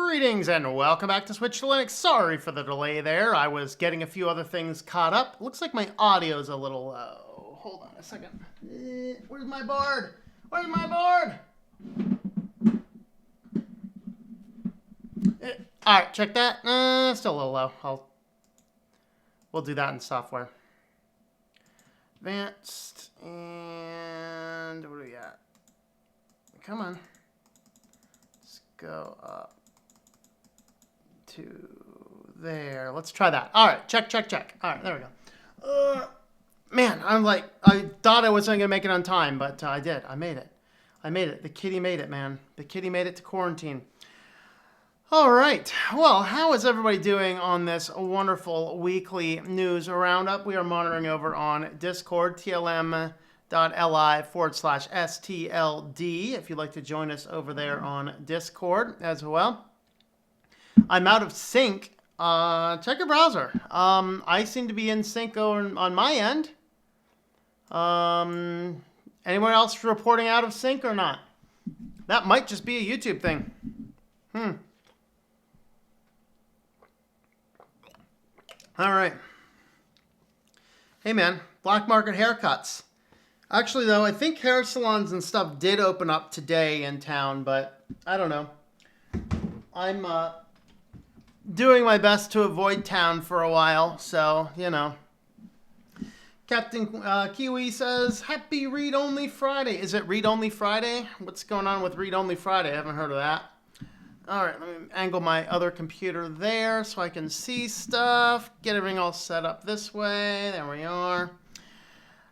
Greetings and welcome back to Switch to Linux. Sorry for the delay there. I was getting a few other things caught up. Looks like my audio's a little low. Hold on a second. Where's my board? Where's my board? All right, check that. Still a little low. We'll do that in software. Advanced and what do we got? Come on. Let's go up to there. Let's try that. All right, check. All right, there we go. Man, I thought I wasn't going to make it on time, but I did. I made it. The kitty made it, man. The kitty made it to quarantine. All right. Well, how is everybody doing on this wonderful weekly news roundup? We are monitoring over on Discord, tlm.li/STLD, if you'd like to join us over there on Discord as well. I'm out of sync. Check your browser. I seem to be in sync on my end. Anyone else reporting out of sync or not? That might just be a YouTube thing. All right. Hey, man. Black market haircuts. Actually, though, I think hair salons and stuff did open up today in town, but I don't know. I'm doing my best to avoid town for a while, so, you know. Captain Kiwi says, Happy Read Only Friday. Is it Read Only Friday? What's going on with Read Only Friday? I haven't heard of that. All right, let me angle my other computer there so I can see stuff. Get everything all set up this way. There we are.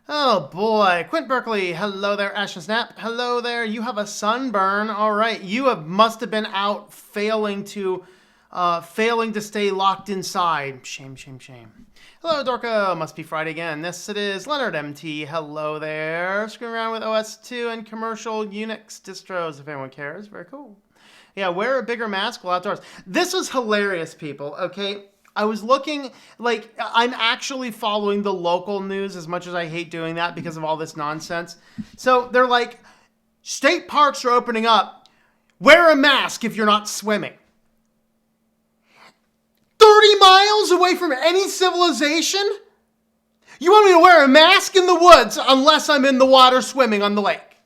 Oh, boy. Quint Berkeley. Hello there. Ashen Snap. Hello there. You have a sunburn. All right. You must have been out failing to stay locked inside. Shame. Hello, Dorka. Must be Friday again. Yes, it is. Leonard MT. Hello there. Screwing around with OS2 and commercial Unix distros, if anyone cares. Very cool. Yeah, wear a bigger mask while outdoors. This was hilarious, people, okay? I was looking, I'm actually following the local news as much as I hate doing that because of all this nonsense. So they're like, state parks are opening up. Wear a mask if you're not swimming. 30 miles away from any civilization? You want me to wear a mask in the woods unless I'm in the water swimming on the lake?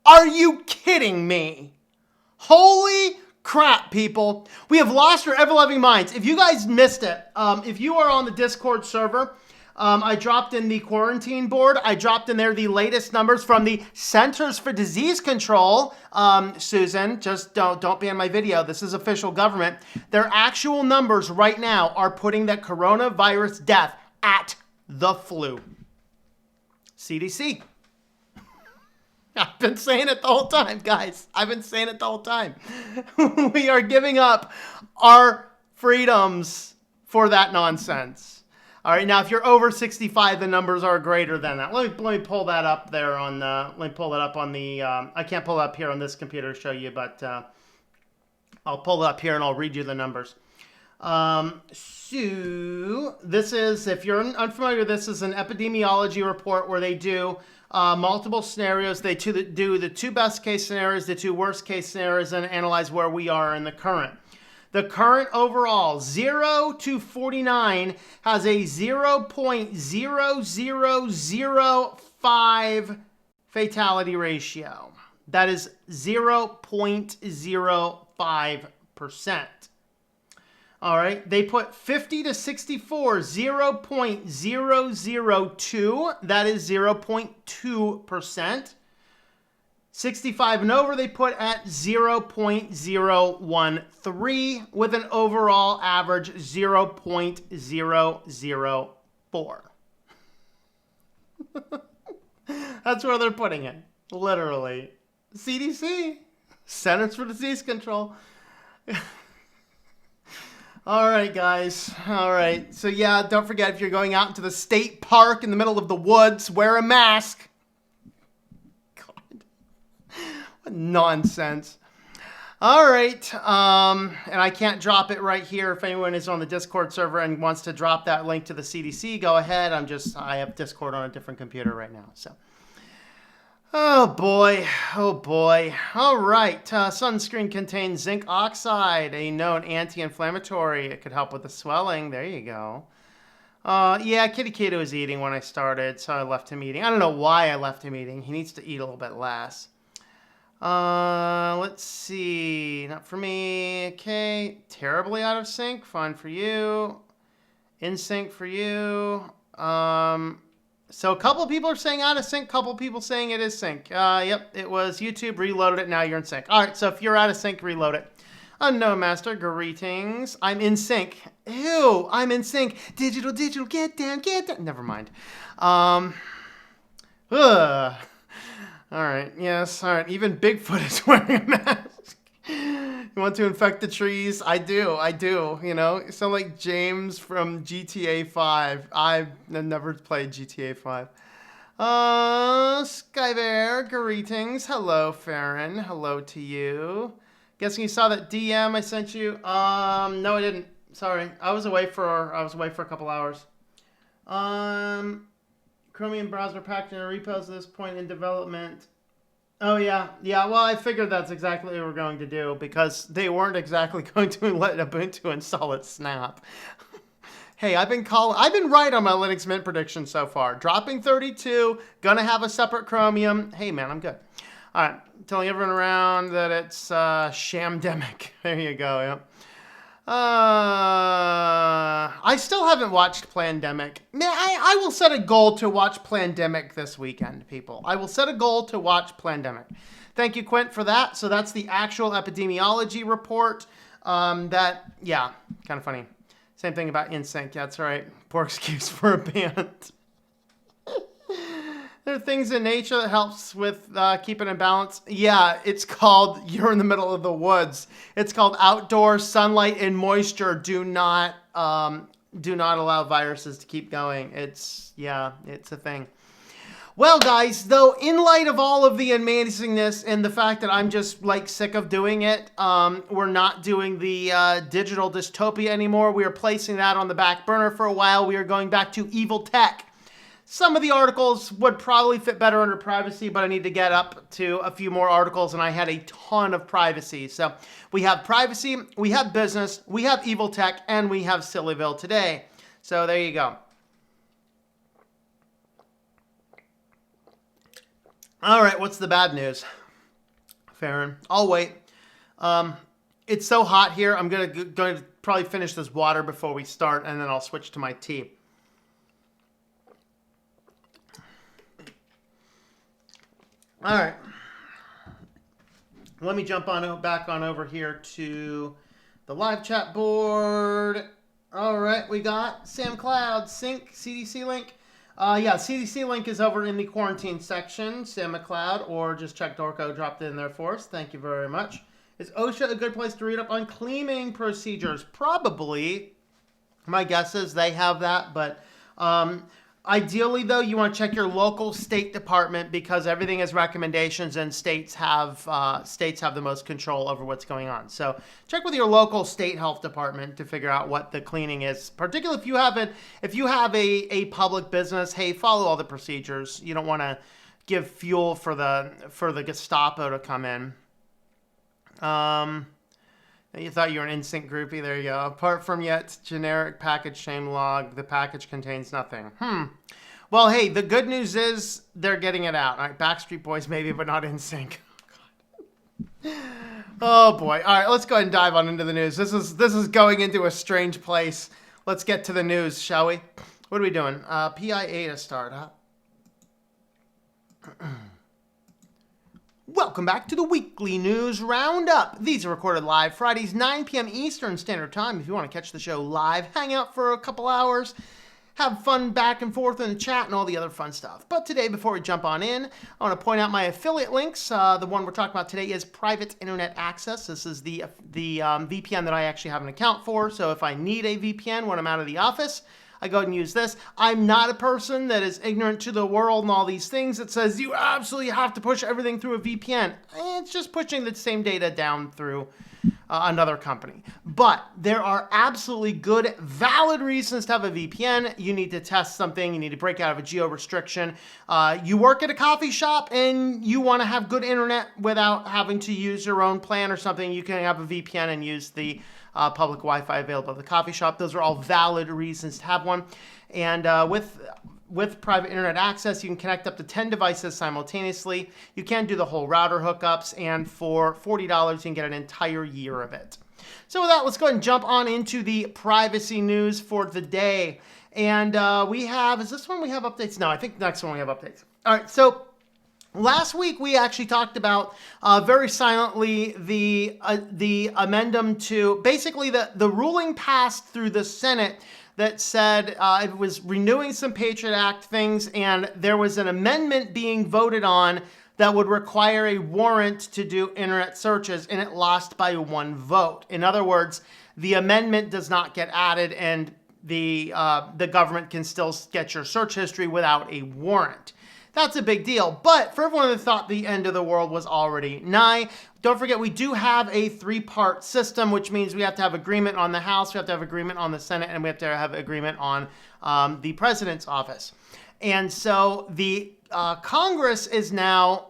Are you kidding me? Holy crap, people. We have lost our ever-loving minds. If you guys missed it, if you are on the Discord server, I dropped in the quarantine board. I dropped in there the latest numbers from the Centers for Disease Control. Susan, just don't be on my video. This is official government. Their actual numbers right now are putting that coronavirus death at the flu. CDC. I've been saying it the whole time, guys. I've been saying it the whole time. We are giving up our freedoms for that nonsense. All right, now if you're over 65, the numbers are greater than that. Let me pull that up there on. Let me pull it up on the. I can't pull it up here on this computer to show you, but I'll pull it up here and I'll read you the numbers. So this is, if you're unfamiliar, this is an epidemiology report where they do multiple scenarios. They do the two best case scenarios, the two worst case scenarios, and analyze where we are in the current. The current overall, 0 to 49, has a 0.0005 fatality ratio. That is 0.05%. All right, they put 50 to 64, 0.002, that is 0.2%. 65 and over, they put at 0.013, with an overall average 0.004. That's where they're putting it, literally. CDC, Centers for Disease Control. All right, guys. All right. So, yeah, don't forget, if you're going out into the state park in the middle of the woods, wear a mask. God. What nonsense. All right. And I can't drop it right here. If anyone is on the Discord server and wants to drop that link to the CDC, go ahead. I have Discord on a different computer right now. So, Oh boy, oh boy. All right, sunscreen contains zinc oxide, a known anti-inflammatory. It could help with the swelling. There you go. Yeah, Kitty Kato was eating when I started, so I left him eating. I don't know why I left him eating. He needs to eat a little bit less. Let's see. Not for me. Okay. Terribly out of sync. Fine for you. In sync for you. So a couple of people are saying out of sync. Couple of people saying it is sync. Yep. It was YouTube. Reloaded it. Now you're in sync. All right. So if you're out of sync, reload it. Unknown Master, greetings. I'm in sync. Ew, I'm in sync. Digital, get down, get down. Never mind. All right, yes, all right. Even Bigfoot is wearing a mask. You want to infect the trees? I do. You know, you sound like James from GTA 5. I've never played GTA 5. Skybear, greetings. Hello, Farron. Hello to you. Guessing you saw that DM I sent you? No, I didn't. Sorry, I was away for a couple hours. Chromium browser packaging and repos at this point in development. Oh yeah. Well, I figured that's exactly what we were going to do because they weren't exactly going to let Ubuntu install its snap. Hey, I've been right on my Linux Mint prediction so far. Dropping 32, gonna have a separate Chromium. Hey man, I'm good. All right, telling everyone around that it's shamdemic. There you go. Yep. I still haven't watched Plandemic. Man, I will set a goal to watch Plandemic this weekend, people. I will set a goal to watch Plandemic. Thank you, Quint, for that. So that's the actual epidemiology report. Yeah, kind of funny. Same thing about InSync. That's right. Poor excuse for a band. There are things in nature that helps with keeping in balance. Yeah, it's called, you're in the middle of the woods. It's called outdoor sunlight and moisture do not allow viruses to keep going. It's a thing. Well, guys, though, in light of all of the amazingness and the fact that I'm just like sick of doing it, we're not doing the digital dystopia anymore. We are placing that on the back burner for a while. We are going back to evil tech. Some of the articles would probably fit better under privacy, but I need to get up to a few more articles, and I had a ton of privacy. So we have privacy, we have business, we have evil tech, and we have Sillyville today. So there you go. All right, what's the bad news? Farron, I'll wait. It's so hot here, I'm going to probably finish this water before we start, and then I'll switch to my tea. All right, let me jump back on over here to the live chat board. All right, we got Sam Cloud, Sync, CDC link. Yeah, CDC link is over in the quarantine section, Sam McLeod, or just check Dorco dropped in there for us. Thank you very much. Is OSHA a good place to read up on cleaning procedures? Probably. My guess is they have that, but ideally, though, you want to check your local state department because everything is recommendations, and states have the most control over what's going on. So check with your local state health department to figure out what the cleaning is. Particularly if you have a public business, hey, follow all the procedures. You don't want to give fuel for the Gestapo to come in. You thought you were an InSync groupie. There you go. Apart from yet generic package shame log, the package contains nothing. Well, hey, the good news is they're getting it out. All right, Backstreet Boys maybe, but not InSync. Oh boy. All right, let's go ahead and dive on into the news. This is going into a strange place. Let's get to the news, shall we? What are we doing? PIA to start, huh? Welcome back to the Weekly News Roundup. These are recorded live Fridays, 9 p.m. Eastern Standard Time. If you want to catch the show live, hang out for a couple hours, have fun back and forth in the chat and all the other fun stuff. But today, before we jump on in, I want to point out my affiliate links. The one we're talking about today is Private Internet Access. This is the VPN that I actually have an account for. So if I need a VPN when I'm out of the office, I go ahead and use this. I'm not a person that is ignorant to the world and all these things that says you absolutely have to push everything through a VPN. It's just pushing the same data down through another company. But there are absolutely good, valid reasons to have a VPN. You need to test something. You need to break out of a geo restriction. You work at a coffee shop and you want to have good internet without having to use your own plan or something. You can have a VPN and use the public Wi-Fi available at the coffee shop. Those are all valid reasons to have one. And with private internet access, you can connect up to 10 devices simultaneously. You can do the whole router hookups, and for $40, you can get an entire year of it. So with that, let's go ahead and jump on into the privacy news for the day. And is this one we have updates? No, I think the next one we have updates. All right, so last week we actually talked about very silently the amendment to, basically the ruling passed through the Senate that said it was renewing some Patriot Act things, and there was an amendment being voted on that would require a warrant to do internet searches, and it lost by 1 vote. In other words, the amendment does not get added, and the government can still get your search history without a warrant. That's a big deal. But for everyone that thought the end of the world was already nigh, don't forget we do have a 3-part system, which means we have to have agreement on the House, we have to have agreement on the Senate, and we have to have agreement on the President's office. And so the Congress is now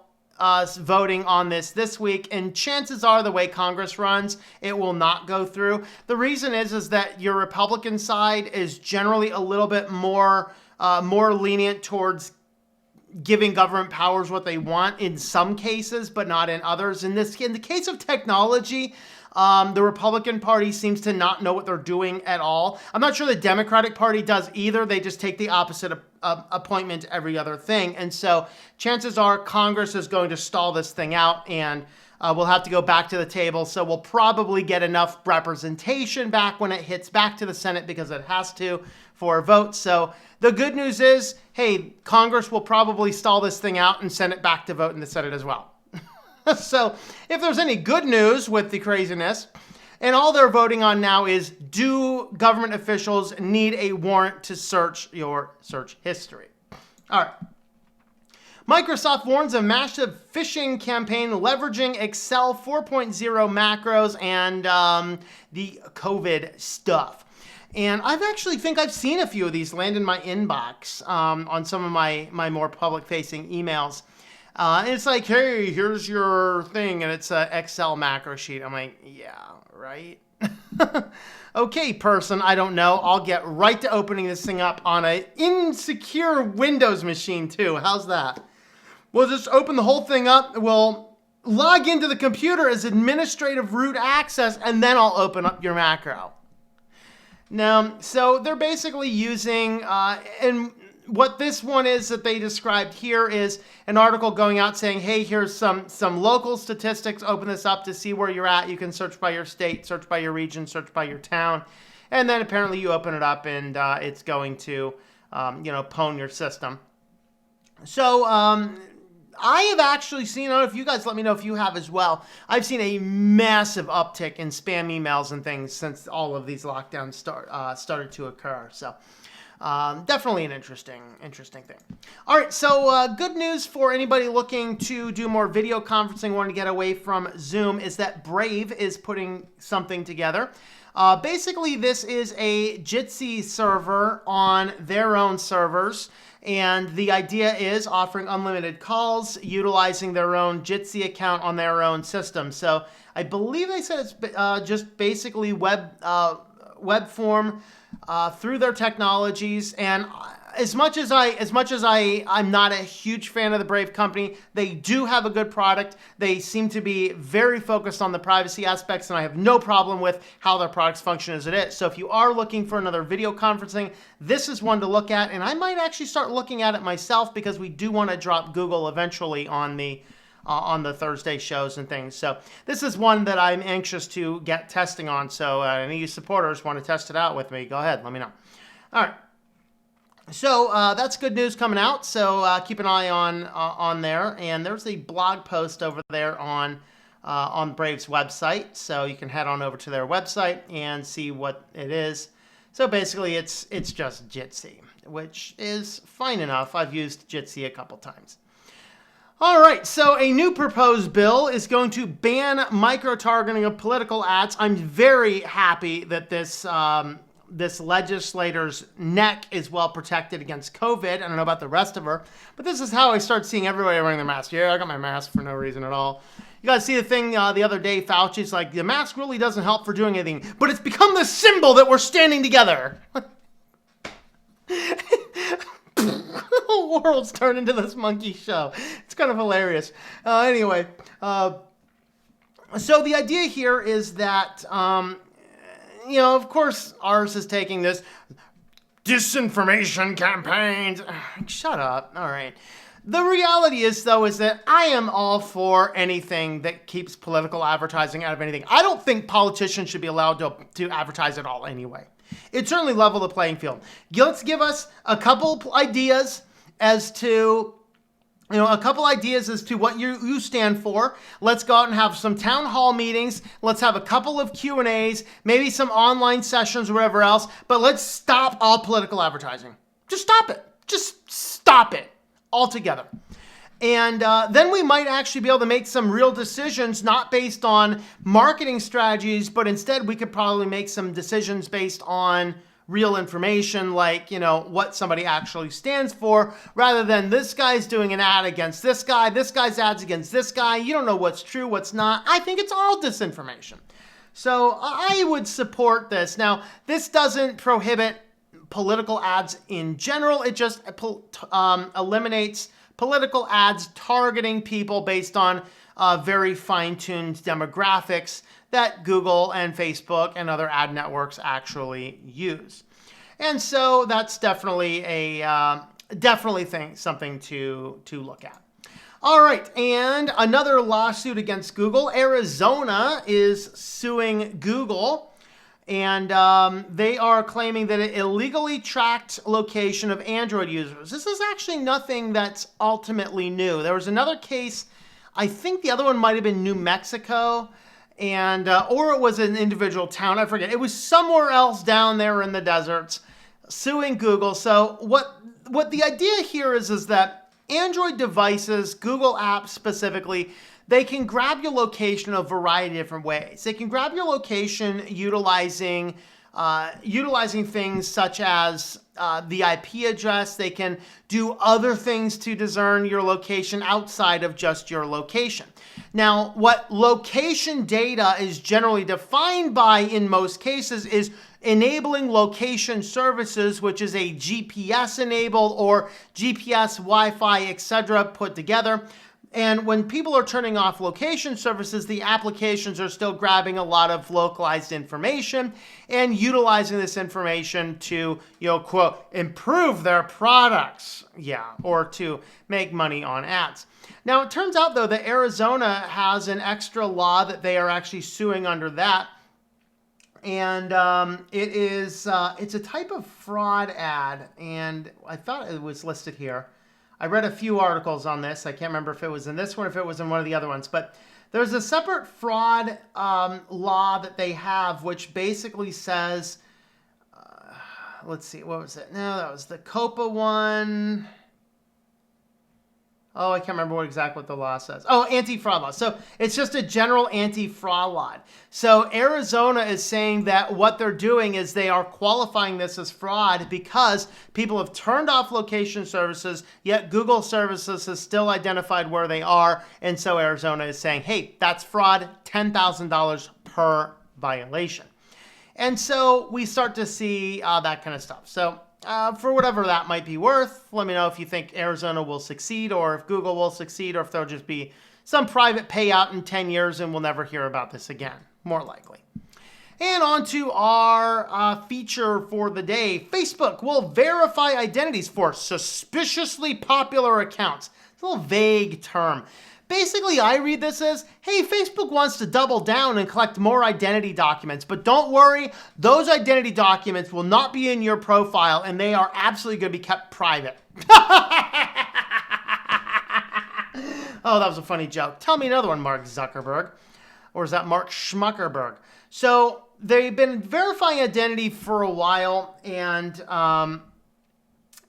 voting on this week, and chances are, the way Congress runs, it will not go through. The reason is that your Republican side is generally a little bit more lenient towards giving government powers what they want in some cases, but not in others. In the case of technology, the Republican Party seems to not know what they're doing at all. I'm not sure the Democratic Party does either. They just take the opposite appointment to every other thing. And so chances are Congress is going to stall this thing out, and we'll have to go back to the table. So we'll probably get enough representation back when it hits back to the Senate, because it has to, for a vote. So the good news is, hey, Congress will probably stall this thing out and send it back to vote in the Senate as well. So if there's any good news with the craziness, and all they're voting on now is, do government officials need a warrant to search your search history? All right. Microsoft warns of massive phishing campaign leveraging Excel 4.0 macros and the COVID stuff. And I've actually think I've seen a few of these land in my inbox on some of my more public-facing emails. And it's like, hey, here's your thing, and it's an Excel macro sheet. I'm like, yeah, right? Okay, person, I don't know. I'll get right to opening this thing up on an insecure Windows machine, too. How's that? We'll just open the whole thing up. We'll log into the computer as administrative root access, and then I'll open up your macro. Now, so they're basically using, and what this one is that they described here is an article going out saying, hey, here's some local statistics. Open this up to see where you're at. You can search by your state, search by your region, search by your town. And then apparently you open it up, and it's going to, pwn your system. So I have actually seen, I don't know if you guys let me know if you have as well, I've seen a massive uptick in spam emails and things since all of these lockdowns started to occur. So definitely an interesting thing. All right, so good news for anybody looking to do more video conferencing, wanting to get away from Zoom, is that Brave is putting something together. Basically, this is a Jitsi server on their own servers. And the idea is offering unlimited calls, utilizing their own Jitsi account on their own system. So I believe they said it's just basically web form through their technologies. And as much as I'm not a huge fan of the Brave company, they do have a good product. They seem to be very focused on the privacy aspects, and I have no problem with how their products function as it is. So if you are looking for another video conferencing, this is one to look at, and I might actually start looking at it myself, because we do want to drop Google eventually on the Thursday shows and things. So this is one that I'm anxious to get testing on. So any of you supporters want to test it out with me, go ahead, let me know. All right. So that's good news coming out. So keep an eye on there. And there's a blog post over there on Brave's website. So you can head on over to their website and see what it is. So basically, it's just Jitsi, which is fine enough. I've used Jitsi a couple times. All right, so a new proposed bill is going to ban micro-targeting of political ads. I'm very happy that this legislator's neck is well protected against COVID. I don't know about the rest of her, but this is how I start seeing everybody wearing their mask. Yeah, I got my mask for no reason at all. You guys see the thing the other day, Fauci's like, the mask really doesn't help for doing anything, but it's become the symbol that we're standing together. The whole world's turned into this monkey show. It's kind of hilarious. Anyway, so the idea here is that, of course, ours is taking this disinformation campaigns. Shut up. All right. The reality is, though, is that I am all for anything that keeps political advertising out of anything. I don't think politicians should be allowed to advertise at all anyway. It certainly leveled the playing field. Let's give us a couple ideas as to what you stand for. Let's go out and have some town hall meetings. Let's have a couple of Q&As, maybe some online sessions or whatever else. But let's stop all political advertising. Just stop it. Just stop it altogether. And then we might actually be able to make some real decisions, not based on marketing strategies, but instead we could probably make some decisions based on real information, like, what somebody actually stands for, rather than this guy's doing an ad against this guy's ads against this guy. You don't know what's true, what's not. I think it's all disinformation. So I would support this. Now, this doesn't prohibit political ads in general. It just eliminates political ads targeting people based on very fine-tuned demographics that Google and Facebook and other ad networks actually use. And so that's definitely something to look at. All right, and another lawsuit against Google. Arizona is suing Google, and they are claiming that it illegally tracked location of Android users. This is actually nothing that's ultimately new. There was another case, I think the other one might have been New Mexico, and or it was an individual town, I forget. It was somewhere else down there in the deserts, suing Google. So what the idea here is that Android devices, Google apps specifically, they can grab your location a variety of different ways. They can grab your location utilizing things such as the IP address. They can do other things to discern your location outside of just your location. Now, what location data is generally defined by in most cases is enabling location services, which is a GPS enabled or GPS, Wi-Fi, etc. put together. And when people are turning off location services, the applications are still grabbing a lot of localized information and utilizing this information to, quote, improve their products, or to make money on ads. Now, it turns out, though, that Arizona has an extra law that they are actually suing under that. And it's a type of fraud ad, and I thought it was listed here. I read a few articles on this. I can't remember if it was in this one or if it was in one of the other ones. But there's a separate fraud law that they have, which basically says, let's see, what was it? No, that was the COPA one. Oh, I can't remember exactly what the law says. Oh, anti-fraud law. So it's just a general anti-fraud law. So Arizona is saying that what they're doing is they are qualifying this as fraud because people have turned off location services, yet Google services has still identified where they are. And so Arizona is saying, hey, that's fraud, $10,000 per violation. And so we start to see that kind of stuff. So for whatever that might be worth, let me know if you think Arizona will succeed or if Google will succeed or if there'll just be some private payout in 10 years and we'll never hear about this again, more likely. And on to our feature for the day. Facebook will verify identities for suspiciously popular accounts. It's a little vague term. Basically, I read this as, hey, Facebook wants to double down and collect more identity documents, but don't worry, those identity documents will not be in your profile and they are absolutely going to be kept private. Oh, that was a funny joke. Tell me another one, Mark Zuckerberg. Or is that Mark Schmuckerberg? So they've been verifying identity for a while, and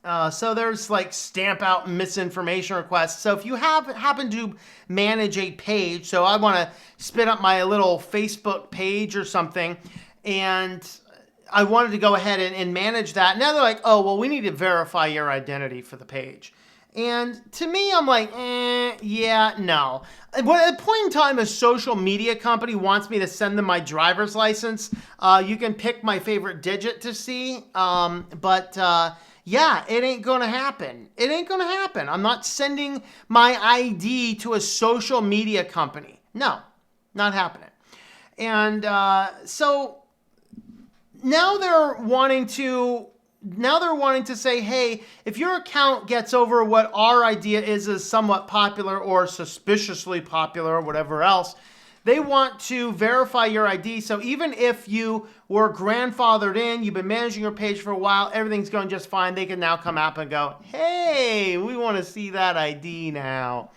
So there's like stamp out misinformation requests. So if you happen to manage a page, so I want to spin up my little Facebook page or something, and I wanted to go ahead and manage that. Now they're like, oh, well, we need to verify your identity for the page. And to me, I'm like, yeah, no. But at a point in time, a social media company wants me to send them my driver's license. You can pick my favorite digit to see. Yeah, it ain't going to happen. It ain't going to happen. I'm not sending my ID to a social media company. No, not happening. And so now they're wanting to say, hey, if your account gets over what our idea is somewhat popular or suspiciously popular or whatever else, they want to verify your ID. So even if you were grandfathered in, you've been managing your page for a while, everything's going just fine, they can now come up and go, hey, we want to see that ID now.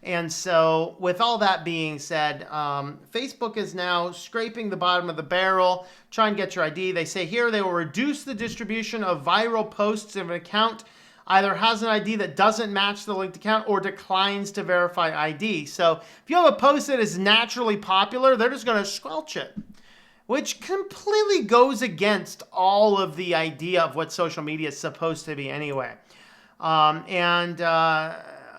And so with all that being said, Facebook is now scraping the bottom of the barrel, trying to get your ID. They say here they will reduce the distribution of viral posts if an account either has an ID that doesn't match the linked account or declines to verify ID. So if you have a post that is naturally popular, they're just going to squelch it, which completely goes against all of the idea of what social media is supposed to be anyway.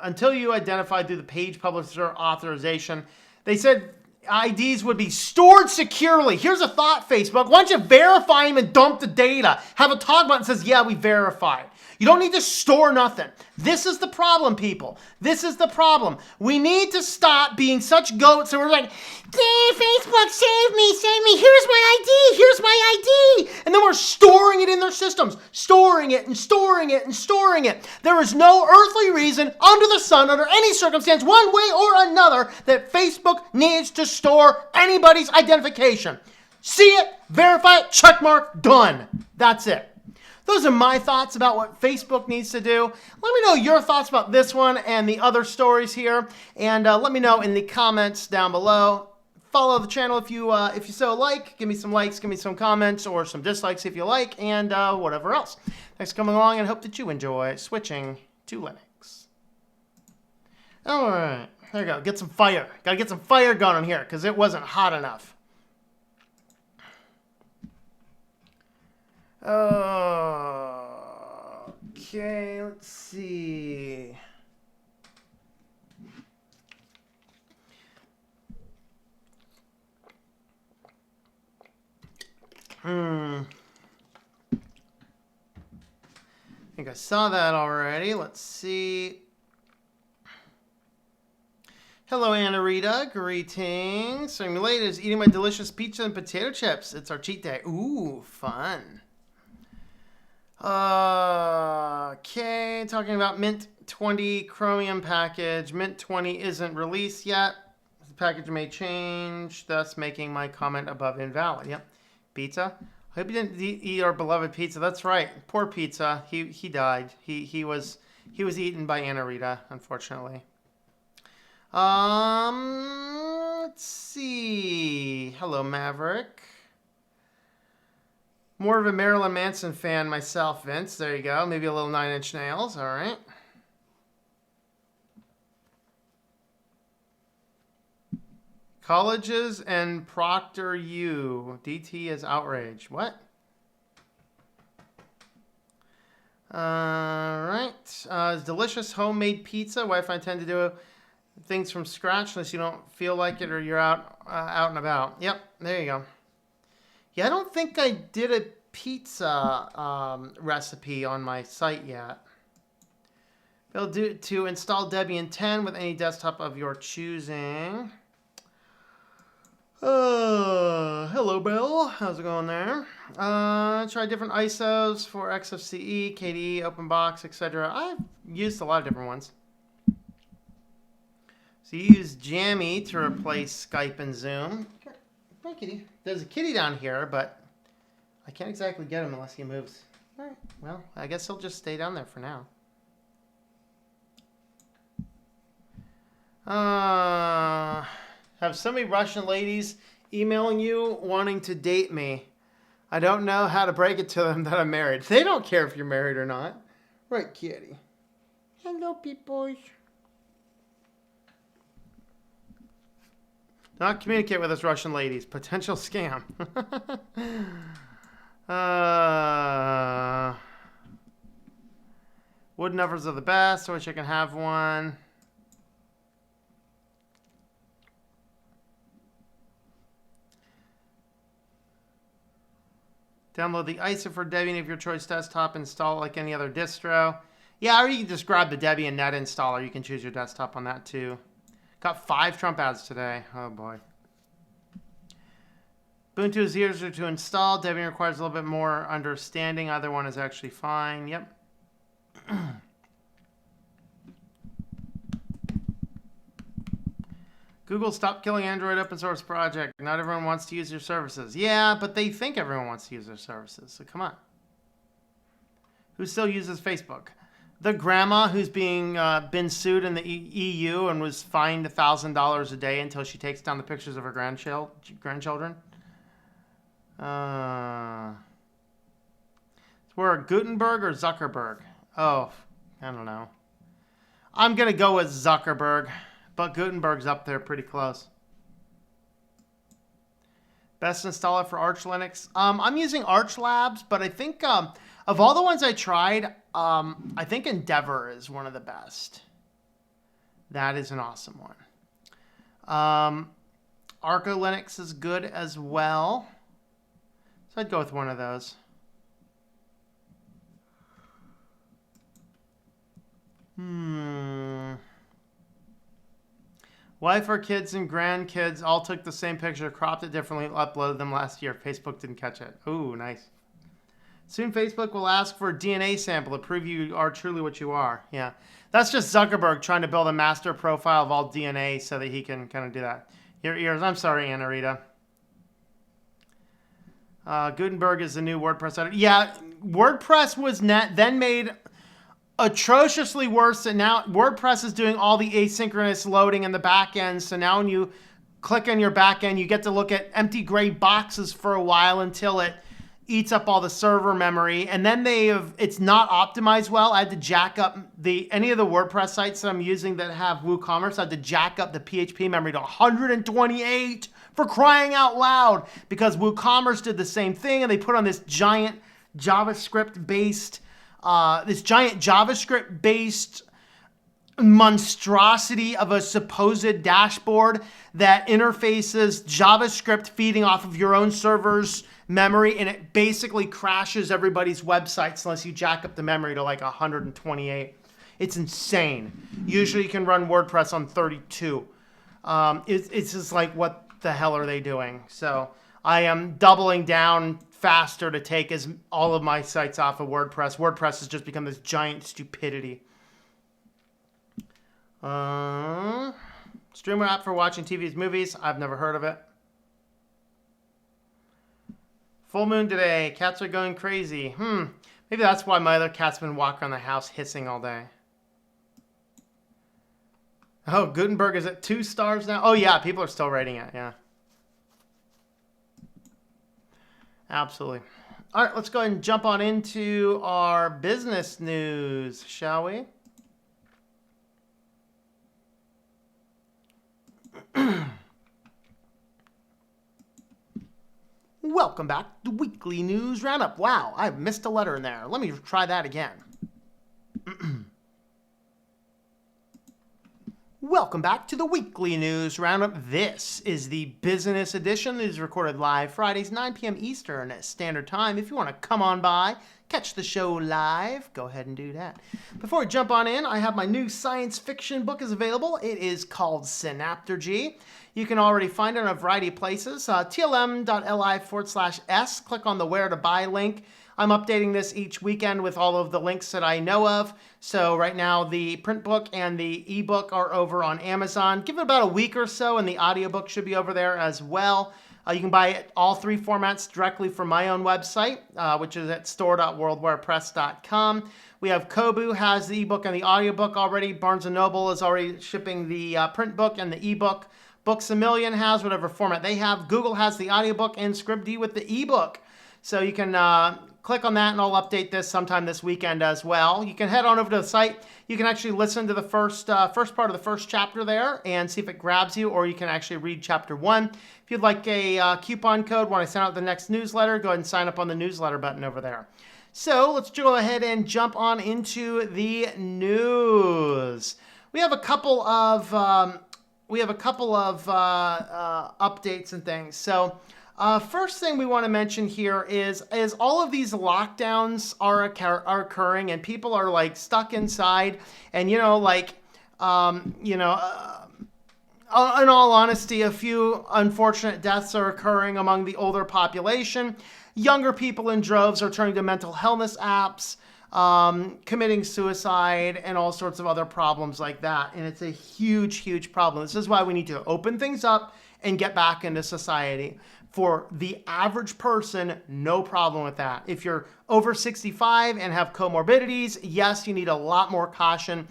Until you identify through the page publisher authorization, they said IDs would be stored securely. Here's a thought, Facebook. Why don't you verify them and dump the data? Have a talk button that says, yeah, we verified. You don't need to store nothing. This is the problem, people. This is the problem. We need to stop being such goats and we're like, Facebook, save me, here's my ID, here's my ID. And then we're storing it in their systems, storing it and storing it and storing it. There is no earthly reason under the sun, under any circumstance, one way or another, that Facebook needs to store anybody's identification. See it, verify it, check mark, done. That's it. Those are my thoughts about what Facebook needs to do. Let me know your thoughts about this one and the other stories here. And let me know in the comments down below. Follow the channel if you so like. Give me some likes, give me some comments, or some dislikes if you like, and whatever else. Thanks for coming along, and hope that you enjoy switching to Linux. All right, there you go. Get some fire. Got to get some fire going on here because it wasn't hot enough. Okay, let's see. I think I saw that already. Let's see. Hello, Anna Rita. Greetings. So I'm late is eating my delicious pizza and potato chips. It's our cheat day. Ooh, fun. Okay, talking about Mint 20 Chromium package. Mint 20 isn't released yet. The package may change, thus making my comment above invalid. Yep. Pizza. I hope you didn't eat our beloved pizza. That's right. Poor pizza. He died. He was eaten by Anna Rita, unfortunately. Let's see. Hello, Maverick. More of a Marilyn Manson fan myself, Vince. There you go. Maybe a little 9 Inch Nails. All right. Colleges and Proctor U. DT is outraged. What? All right. It's delicious homemade pizza. Wife and I tend to do things from scratch unless you don't feel like it or you're out and about. Yep. There you go. Yeah, I don't think I did a pizza recipe on my site yet. It'll do to install Debian 10 with any desktop of your choosing. Hello, Bill. How's it going there? Try different ISOs for XFCE, KDE, OpenBox, etc. I've used a lot of different ones. So you use Jammy to replace Skype and Zoom. Hi, kitty. There's a kitty down here, but I can't exactly get him unless he moves. All right. Well, I guess he'll just stay down there for now. Have so many Russian ladies emailing you wanting to date me. I don't know how to break it to them that I'm married. They don't care if you're married or not. Right, kitty. Hello, people. Do not communicate with us Russian ladies. Potential scam. Wooden ovens are the best. I wish I can have one. Download the ISO for Debian of your choice desktop. Install it like any other distro. Yeah, or you can just grab the Debian net installer. You can choose your desktop on that too. Got 5 Trump ads today. Oh boy. Ubuntu is easier to install. Debian requires a little bit more understanding. Either one is actually fine. Yep. Google, stop killing Android open source project. Not everyone wants to use your services. Yeah, but they think everyone wants to use their services. So come on. Who still uses Facebook? The grandma who's been sued in the EU and was fined $1,000 a day until she takes down the pictures of her grandchildren. We're Gutenberg or Zuckerberg? Oh, I don't know. I'm going to go with Zuckerberg, but Gutenberg's up there pretty close. Best installer for Arch Linux? I'm using Arch Labs, but I think of all the ones I tried, I think Endeavor is one of the best. That is an awesome one. Arca Linux is good as well. So I'd go with one of those. Wife, our kids, and grandkids all took the same picture, cropped it differently, uploaded them last year. Facebook didn't catch it. Ooh, nice. Soon Facebook will ask for a DNA sample to prove you are truly what you are. Yeah. That's just Zuckerberg trying to build a master profile of all DNA so that he can kind of do that. Your ears. I'm sorry, Anna Rita. Gutenberg is the new WordPress editor. Yeah, WordPress was then made atrociously worse, and now WordPress is doing all the asynchronous loading in the back end. So now when you click on your back end, you get to look at empty gray boxes for a while until it eats up all the server memory. And then it's not optimized well. I had to jack up any of the WordPress sites that I'm using that have WooCommerce. I had to jack up the PHP memory to 128 for crying out loud, because WooCommerce did the same thing, and they put on this giant JavaScript-based monstrosity of a supposed dashboard that interfaces JavaScript feeding off of your own server's memory, and it basically crashes everybody's websites unless you jack up the memory to like 128. It's insane. Usually you can run WordPress on 32. It's just like, what the hell are they doing? So I am doubling down faster to take all of my sites off of WordPress. WordPress has just become this giant stupidity. Streamer app for watching TV's movies. I've never heard of it. Full moon today. Cats are going crazy. Maybe that's why my other cat's been walking around the house hissing all day. Oh, Gutenberg is at 2 stars now? Oh, yeah. People are still rating it. Yeah. Absolutely. All right. Let's go ahead and jump on into our business news, shall we? Welcome back to Weekly News Roundup. Wow, I missed a letter in there. Let me try that again. Welcome back to the Weekly News Roundup. This is the business edition. It is recorded live Fridays, 9 p.m. Eastern Standard Time. If you want to come on by, catch the show live, go ahead and do that. Before we jump on in, I have my new science fiction book is available. It is called Synaptergy. You can already find it in a variety of places. tlm.li/s. Click on the Where to Buy link. I'm updating this each weekend with all of the links that I know of. So right now the print book and the ebook are over on Amazon. Give it about a week or so and the audiobook should be over there as well. You can buy it all 3 formats directly from my own website, which is at store.worldwarepress.com. We have Kobo has the ebook and the audiobook already. Barnes & Noble is already shipping the print book and the ebook. Books A Million has whatever format they have. Google has the audiobook and Scribd with the ebook. So you can click on that and I'll update this sometime this weekend as well. You can head on over to the site. You can actually listen to the first part of the first chapter there and see if it grabs you, or you can actually read chapter 1. If you'd like a coupon code when I send out the next newsletter, go ahead and sign up on the newsletter button over there. So let's go ahead and jump on into the news. We have a couple of updates and things. So first thing we want to mention here is all of these lockdowns are occurring and people are like stuck inside, and in all honesty, a few unfortunate deaths are occurring among the older population. Younger people in droves are turning to mental illness apps, committing suicide, and all sorts of other problems like that. And it's a huge, huge problem. This is why we need to open things up and get back into society. For the average person, no problem with that. If you're over 65 and have comorbidities, yes, you need a lot more caution.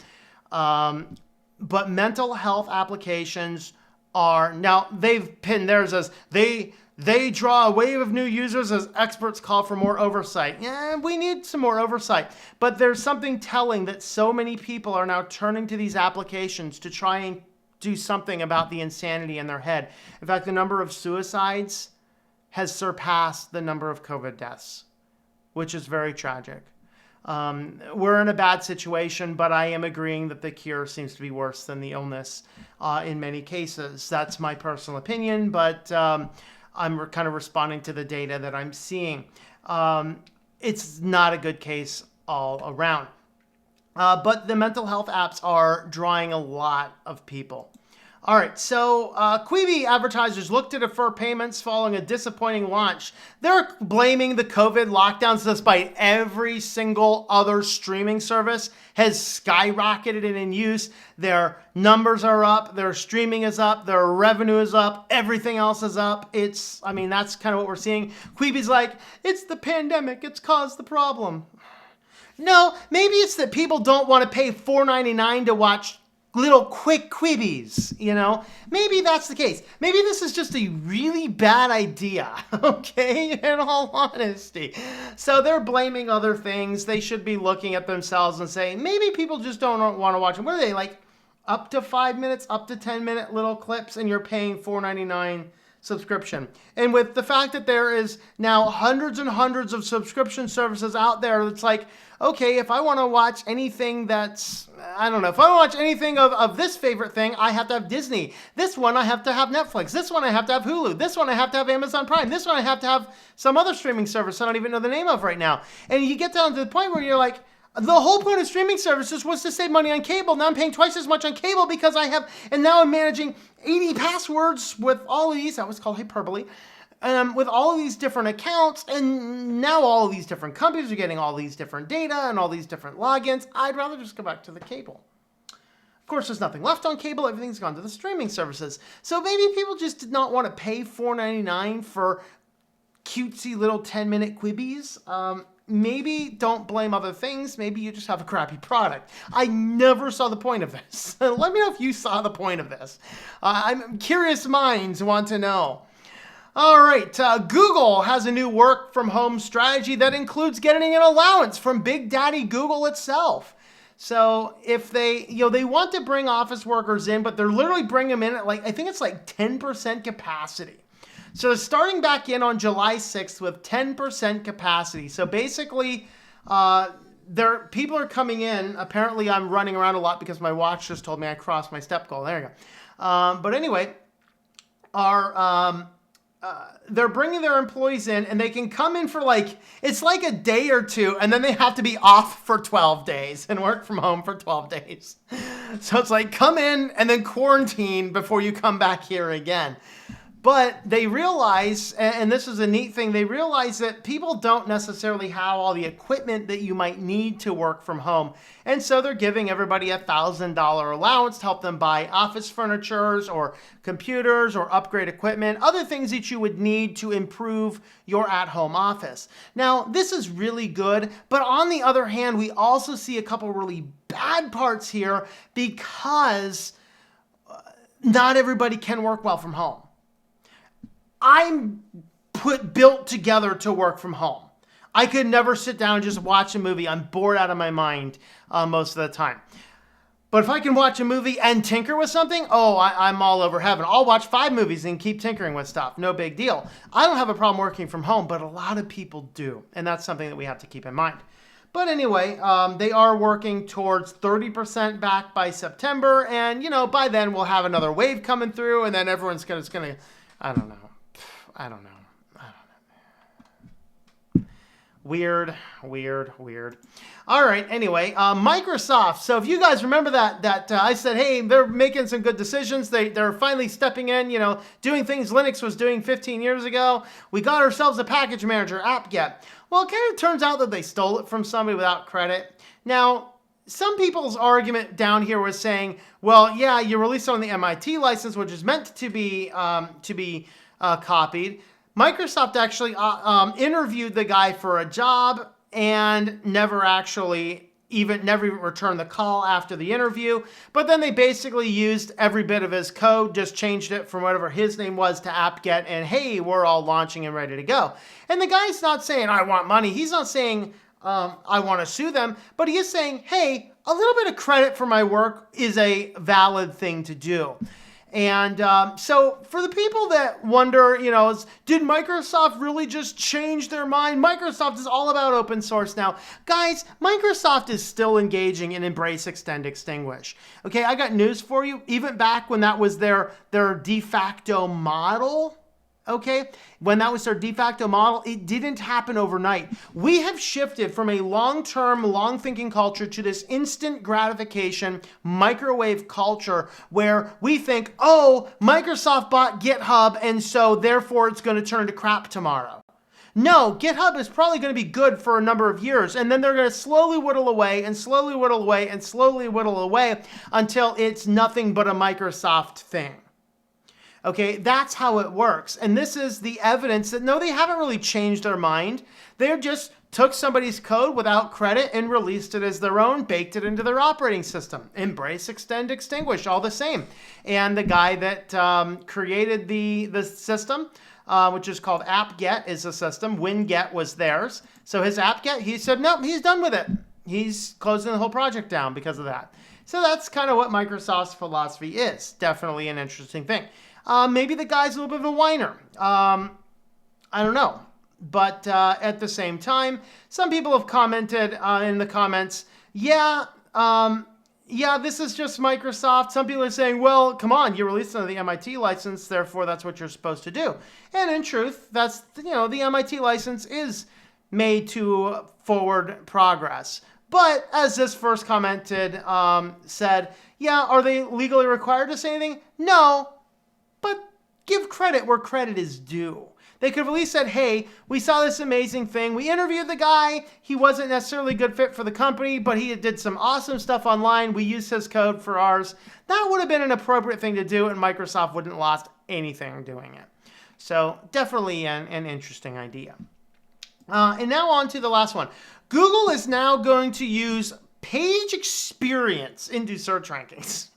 But mental health applications are, now they've pinned theirs as they draw a wave of new users as experts call for more oversight. Yeah, we need some more oversight. But there's something telling that so many people are now turning to these applications to try and do something about the insanity in their head. In fact, the number of suicides has surpassed the number of COVID deaths, which is very tragic. We're in a bad situation, but I am agreeing that the cure seems to be worse than the illness in many cases. That's my personal opinion, but I'm kind of responding to the data that I'm seeing. It's not a good case all around. But the mental health apps are drawing a lot of people. All right, so Quibi advertisers look to defer payments following a disappointing launch. They're blaming the COVID lockdowns despite every single other streaming service has skyrocketed in use. Their numbers are up, their streaming is up, their revenue is up, everything else is up. That's kind of what we're seeing. Quibi's like, it's the pandemic, it's caused the problem. No, maybe it's that people don't want to pay $4.99 to watch little quick Quibis, Maybe that's the case. Maybe this is just a really bad idea, okay? In all honesty. So they're blaming other things. They should be looking at themselves and saying, maybe people just don't want to watch them. What are they, like up to 5 minutes, up to 10-minute little clips, and you're paying $4.99 subscription? And with the fact that there is now hundreds and hundreds of subscription services out there, it's like, okay, if I want to watch anything if I want to watch anything of this favorite thing, I have to have Disney. This one, I have to have Netflix. This one, I have to have Hulu. This one, I have to have Amazon Prime. This one, I have to have some other streaming service I don't even know the name of right now. And you get down to the point where you're like, the whole point of streaming services was to save money on cable. Now I'm paying twice as much on cable because and now I'm managing 80 passwords with all of these. That was called hyperbole. With all of these different accounts, and now all of these different companies are getting all these different data and all these different logins. I'd rather just go back to the cable. Of course, there's nothing left on cable. Everything's gone to the streaming services. So maybe people just did not want to pay $4.99 for cutesy little 10-minute Quibis. Maybe don't blame other things. Maybe you just have a crappy product. I never saw the point of this. Let me know if you saw the point of this. I'm curious minds want to know. All right, Google has a new work from home strategy that includes getting an allowance from Big Daddy Google itself. So if they want to bring office workers in, but they're literally bringing them in at I think it's 10% capacity. So starting back in on July 6th with 10% capacity. So basically, people are coming in. Apparently, I'm running around a lot because my watch just told me I crossed my step goal. There you go. But anyway, they're bringing their employees in, and they can come in for it's like a day or two, and then they have to be off for 12 days and work from home for 12 days. So it's like, come in and then quarantine before you come back here again. But they realize, and this is a neat thing, they realize that people don't necessarily have all the equipment that you might need to work from home. And so they're giving everybody a $1,000 allowance to help them buy office furniture or computers or upgrade equipment, other things that you would need to improve your at-home office. Now, this is really good, but on the other hand, we also see a couple really bad parts here because not everybody can work well from home. I'm built together to work from home. I could never sit down and just watch a movie. I'm bored out of my mind most of the time. But if I can watch a movie and tinker with something, I'm all over heaven. I'll watch 5 movies and keep tinkering with stuff. No big deal. I don't have a problem working from home, but a lot of people do. And that's something that we have to keep in mind. But anyway, they are working towards 30% back by September. And, by then we'll have another wave coming through. And then everyone's going to, I don't know. Weird. All right. Anyway, Microsoft. So if you guys remember that I said, hey, they're making some good decisions. They're finally stepping in, doing things Linux was doing 15 years ago. We got ourselves a package manager, apt-get. Well, it kind of turns out that they stole it from somebody without credit. Now, some people's argument down here was saying, well, yeah, you released it on the MIT license, which is meant to be copied. Microsoft actually interviewed the guy for a job and never even returned the call after the interview. But then they basically used every bit of his code, just changed it from whatever his name was to apt-get, and hey, we're all launching and ready to go. And the guy's not saying, I want money. He's not saying, I want to sue them. But he is saying, hey, a little bit of credit for my work is a valid thing to do. And so for the people that wonder, did Microsoft really just change their mind? Microsoft is all about open source now. Guys, Microsoft is still engaging in embrace, extend, extinguish. Okay, I got news for you. Even back when that was their de facto model, okay, when that was their de facto model, it didn't happen overnight. We have shifted from a long-term, long-thinking culture to this instant gratification microwave culture where we think, oh, Microsoft bought GitHub and so therefore it's going to turn to crap tomorrow. No, GitHub is probably going to be good for a number of years, and then they're going to slowly whittle away and slowly whittle away and slowly whittle away until it's nothing but a Microsoft thing. Okay, that's how it works. And this is the evidence that, no, they haven't really changed their mind. They just took somebody's code without credit and released it as their own, baked it into their operating system. Embrace, extend, extinguish, all the same. And the guy that created the system, which is called apt-get, is the system. Win-get was theirs. So his apt-get, he said, nope, he's done with it. He's closing the whole project down because of that. So that's kind of what Microsoft's philosophy is. Definitely an interesting thing. Maybe the guy's a little bit of a whiner. I don't know. But at the same time, some people have commented in the comments, yeah, this is just Microsoft. Some people are saying, well, come on, you released under the MIT license, therefore that's what you're supposed to do. And in truth, that's, the MIT license is made to forward progress. But as this first commented said, yeah, are they legally required to say anything? No. But give credit where credit is due. They could have at least said, hey, we saw this amazing thing. We interviewed the guy. He wasn't necessarily a good fit for the company, but he did some awesome stuff online. We used his code for ours. That would have been an appropriate thing to do, and Microsoft wouldn't have lost anything doing it. So definitely an interesting idea. And now on to the last one. Google is now going to use page experience into search rankings.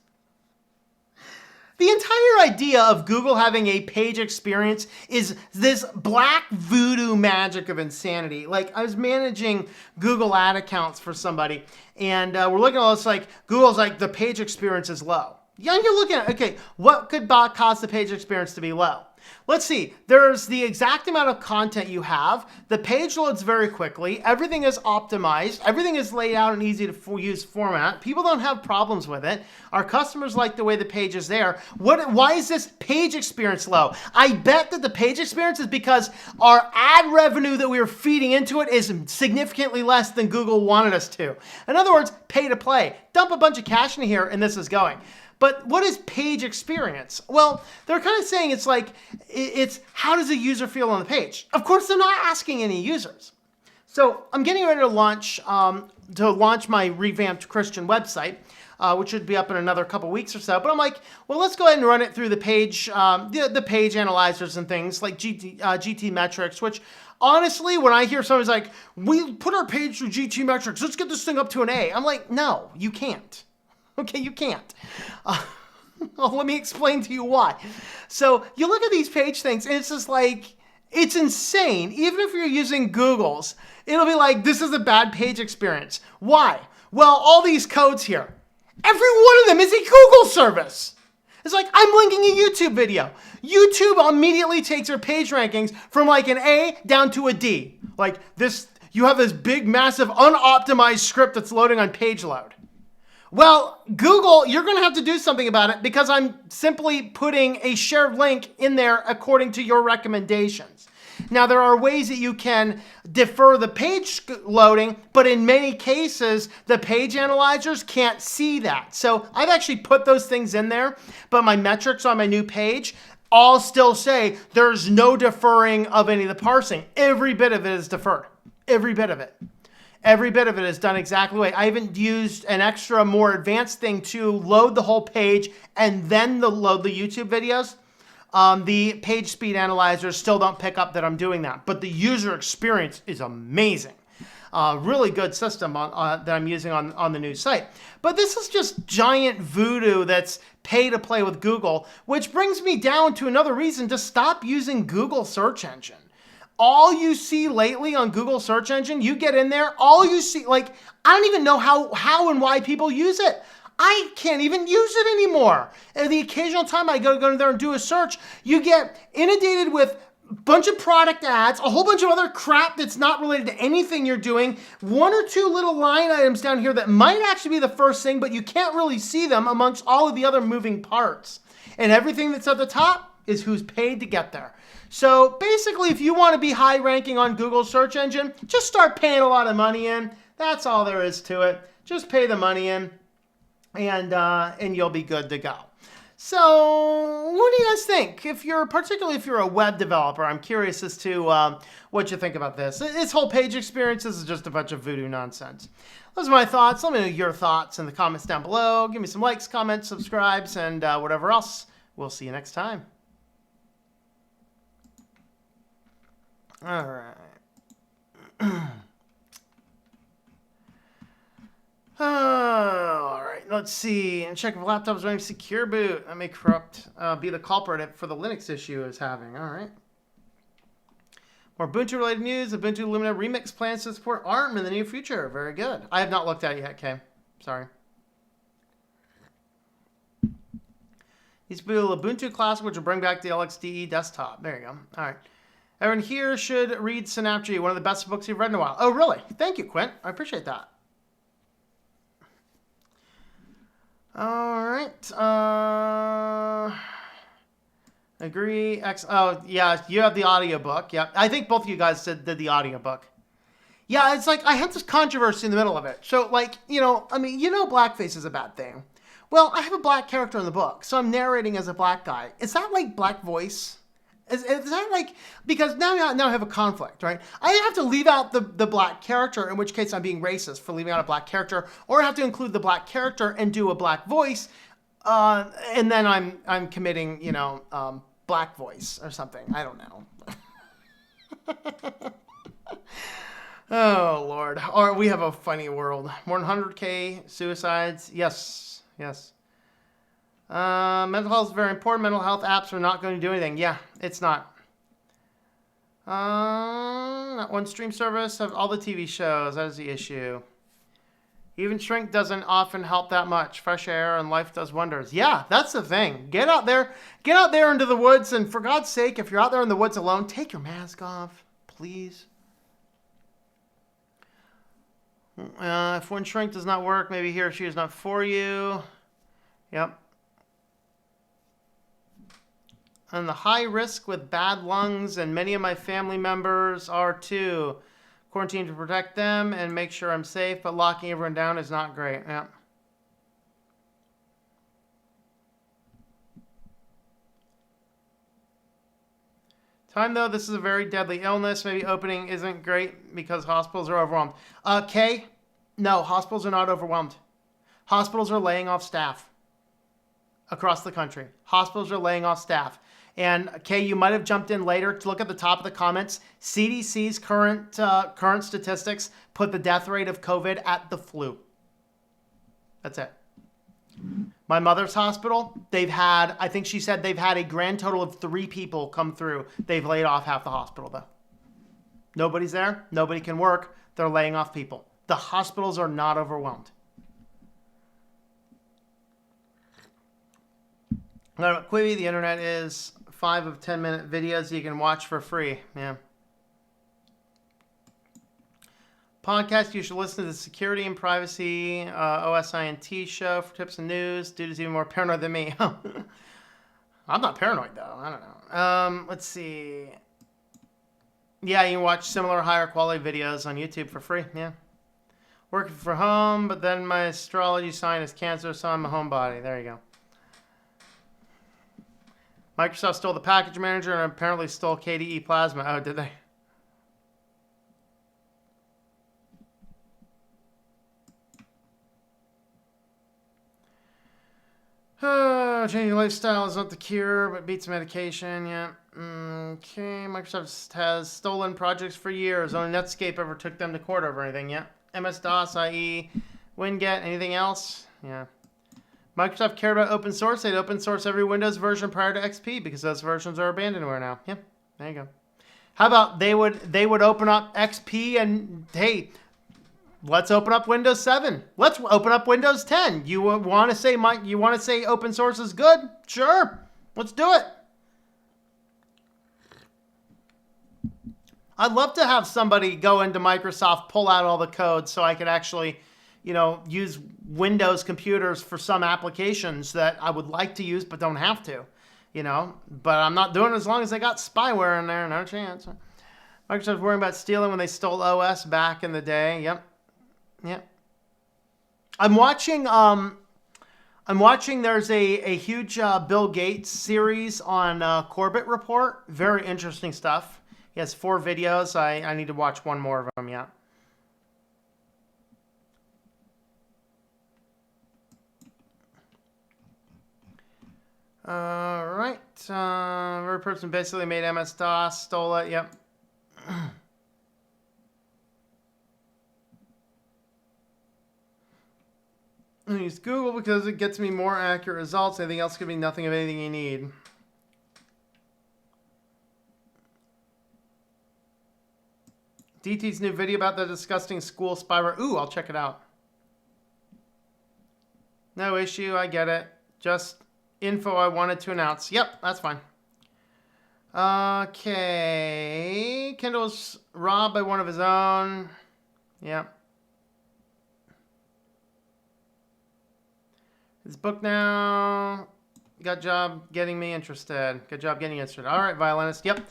The entire idea of Google having a page experience is this black voodoo magic of insanity. Like, I was managing Google ad accounts for somebody, and we're looking at all this, like, Google's like, the page experience is low. Yeah, you're looking at, okay, what could cause the page experience to be low? Let's see, there's the exact amount of content you have. The page loads very quickly. Everything is optimized. Everything is laid out in easy to use format. People don't have problems with it. Our customers like the way the page is there. Why is this page experience low? I bet that the page experience is because our ad revenue that we are feeding into it is significantly less than Google wanted us to. In other words, pay to play. Dump a bunch of cash in here and this is going. But what is page experience? Well, they're kind of saying it's like, it's how does a user feel on the page? Of course, they're not asking any users. So I'm getting ready to launch my revamped Christian website, which should be up in another couple weeks or so. But I'm like, well, let's go ahead and run it through the page, the page analyzers and things like GT metrics, which honestly, when I hear somebody's like, we put our page through GT metrics, let's get this thing up to an A. I'm like, no, you can't. Okay, you can't. Well, let me explain to you why. So you look at these page things, and it's just like, It's insane. Even if you're using Google's, it'll be like, this is a bad page experience. Why? Well, all these codes here. Every one of them is a Google service. It's like, I'm linking a YouTube video. YouTube immediately takes your page rankings from like an A down to a D. Like this, you have this big, massive, unoptimized script that's loading on page load. Well, Google, you're going to have to do something about it because I'm simply putting a shared link in there according to your recommendations. Now, there are ways that you can defer the page loading, but in many cases, the page analyzers can't see that. So I've actually put those things in there, but my metrics on my new page all still say there's no deferring of any of the parsing. Every bit of it is deferred. Every bit of it. Every bit of it is done exactly the way. I haven't used an extra, more advanced thing to load the whole page and then load the YouTube videos. The page speed analyzers still don't pick up that I'm doing that, but the user experience is amazing. Really good system that I'm using on the new site. But this is just giant voodoo that's pay to play with Google, which brings me down to another reason to stop using Google search engine. All you see lately on Google search engine, you get in there, all you see, like, I don't even know how and why people use it. I can't even use it anymore. And the occasional time I go in there and do a search, you get inundated with a bunch of product ads, a whole bunch of other crap that's not related to anything you're doing, one or two little line items down here that might actually be the first thing, but you can't really see them amongst all of the other moving parts. And everything that's at the top is who's paid to get there. So basically, if you want to be high ranking on Google search engine, just start paying a lot of money in. That's all there is to it. Just pay the money in and you'll be good to go. So what do you guys think? Particularly if you're a web developer, I'm curious as to what you think about this. This whole page experience is just a bunch of voodoo nonsense. Those are my thoughts. Let me know your thoughts in the comments down below. Give me some likes, comments, subscribes, and whatever else. We'll see you next time. All right. All right. Let's see. And check if laptop is running secure boot. That may be the culprit for the Linux issue it's having. All right. More Ubuntu-related news. Ubuntu Lumina Remix plans to support ARM in the near future. Very good. I have not looked at it yet, Kay. Sorry. Needs to be Ubuntu Classic, which will bring back the LXDE desktop. There you go. All right. Everyone here should read Synaptry, one of the best books you've read in a while. Oh, really? Thank you, Quint. I appreciate that. All right. Agree. Oh, yeah, you have the audiobook. Yeah, I think both of you guys did the audiobook. Yeah, it's like I had this controversy in the middle of it. So, like, blackface is a bad thing. Well, I have a black character in the book, so I'm narrating as a black guy. Is that like black voice? Is that like, because now I have a conflict, right? I have to leave out the black character, in which case I'm being racist for leaving out a black character, or I have to include the black character and do a black voice, and then I'm committing, black voice or something. I don't know. Oh, Lord. Or we have a funny world. More than 100K suicides. Yes. Mental health is very important. Mental health apps are not going to do anything. Yeah, it's not. Not one stream service of all the TV shows. That is the issue. Even shrink doesn't often help that much. Fresh air and life does wonders. Yeah, that's the thing. Get out there into the woods, and for God's sake, if you're out there in the woods alone, take your mask off, please. If one shrink does not work, maybe he or she is not for you. Yep. And the high risk with bad lungs, and many of my family members are too. Quarantine to protect them and make sure I'm safe, but locking everyone down is not great. Yeah. Time though, this is a very deadly illness. Maybe opening isn't great because hospitals are overwhelmed. Kay, no, hospitals are not overwhelmed. Hospitals are laying off staff across the country. Hospitals are laying off staff. And Kay, you might have jumped in later to look at the top of the comments. CDC's current statistics put the death rate of COVID at the flu. That's it. My mother's hospital, I think she said they've had a grand total of 3 people come through. They've laid off half the hospital, though. Nobody's there. Nobody can work. They're laying off people. The hospitals are not overwhelmed. Quibi, the internet is 5 of 10-minute videos you can watch for free. Yeah. Podcast, you should listen to the Security and Privacy OSINT show for tips and news. Dude is even more paranoid than me. I'm not paranoid, though. I don't know. Let's see. Yeah, you can watch similar higher quality videos on YouTube for free. Yeah. Working from home, but then my astrology sign is Cancer, so I'm a homebody. There you go. Microsoft stole the package manager and apparently stole KDE Plasma. Oh, did they? Changing lifestyle is not the cure, but beats medication. Yeah. Okay. Microsoft has stolen projects for years. Only Netscape ever took them to court over anything. Yeah. MS-DOS, IE, WinGet, anything else? Yeah. Microsoft cared about open source. They'd open source every Windows version prior to XP because those versions are abandonware now. Yeah. There you go. How about they would open up XP and hey, let's open up Windows 7. Let's open up Windows 10. You want to say open source is good? Sure. Let's do it. I'd love to have somebody go into Microsoft, pull out all the code so I could actually, use Windows computers for some applications that I would like to use but don't have to, But I'm not doing it as long as they got spyware in there. No chance. Microsoft's worrying about stealing when they stole OS back in the day. Yep. Yeah. I'm watching there's a huge Bill Gates series on Corbett Report. Very interesting stuff. He has 4 videos. I need to watch one more of them, yeah. All right. Every person basically made MS-DOS, stole it, yep. I use Google because it gets me more accurate results. Anything else could be nothing of anything you need. DT's new video about the disgusting school spyware. Ooh, I'll check it out. No issue, I get it. Just info I wanted to announce. Yep, that's fine. Okay. Kendall's robbed by one of his own. Yep. His book now. Good job getting me interested. Good job getting interested. All right, violinist. Yep.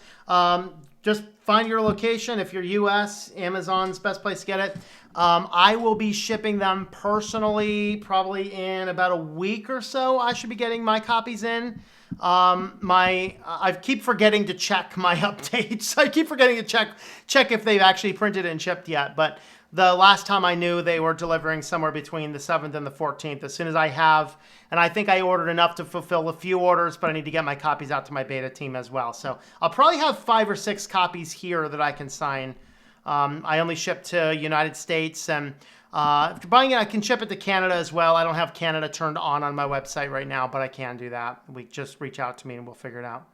Just find your location. If you're U.S., Amazon's best place to get it. I will be shipping them personally probably in about a week or so. I should be getting my copies in. I keep forgetting to check my updates. I keep forgetting to check if they've actually printed and shipped yet. But the last time I knew, they were delivering somewhere between the 7th and the 14th. As soon as I have, and I think I ordered enough to fulfill a few orders, but I need to get my copies out to my beta team as well. So I'll probably have 5 or 6 copies here that I can sign. I only ship to United States, and if you're buying it, I can ship it to Canada as well. I don't have Canada turned on my website right now, but I can do that. Just reach out to me and we'll figure it out.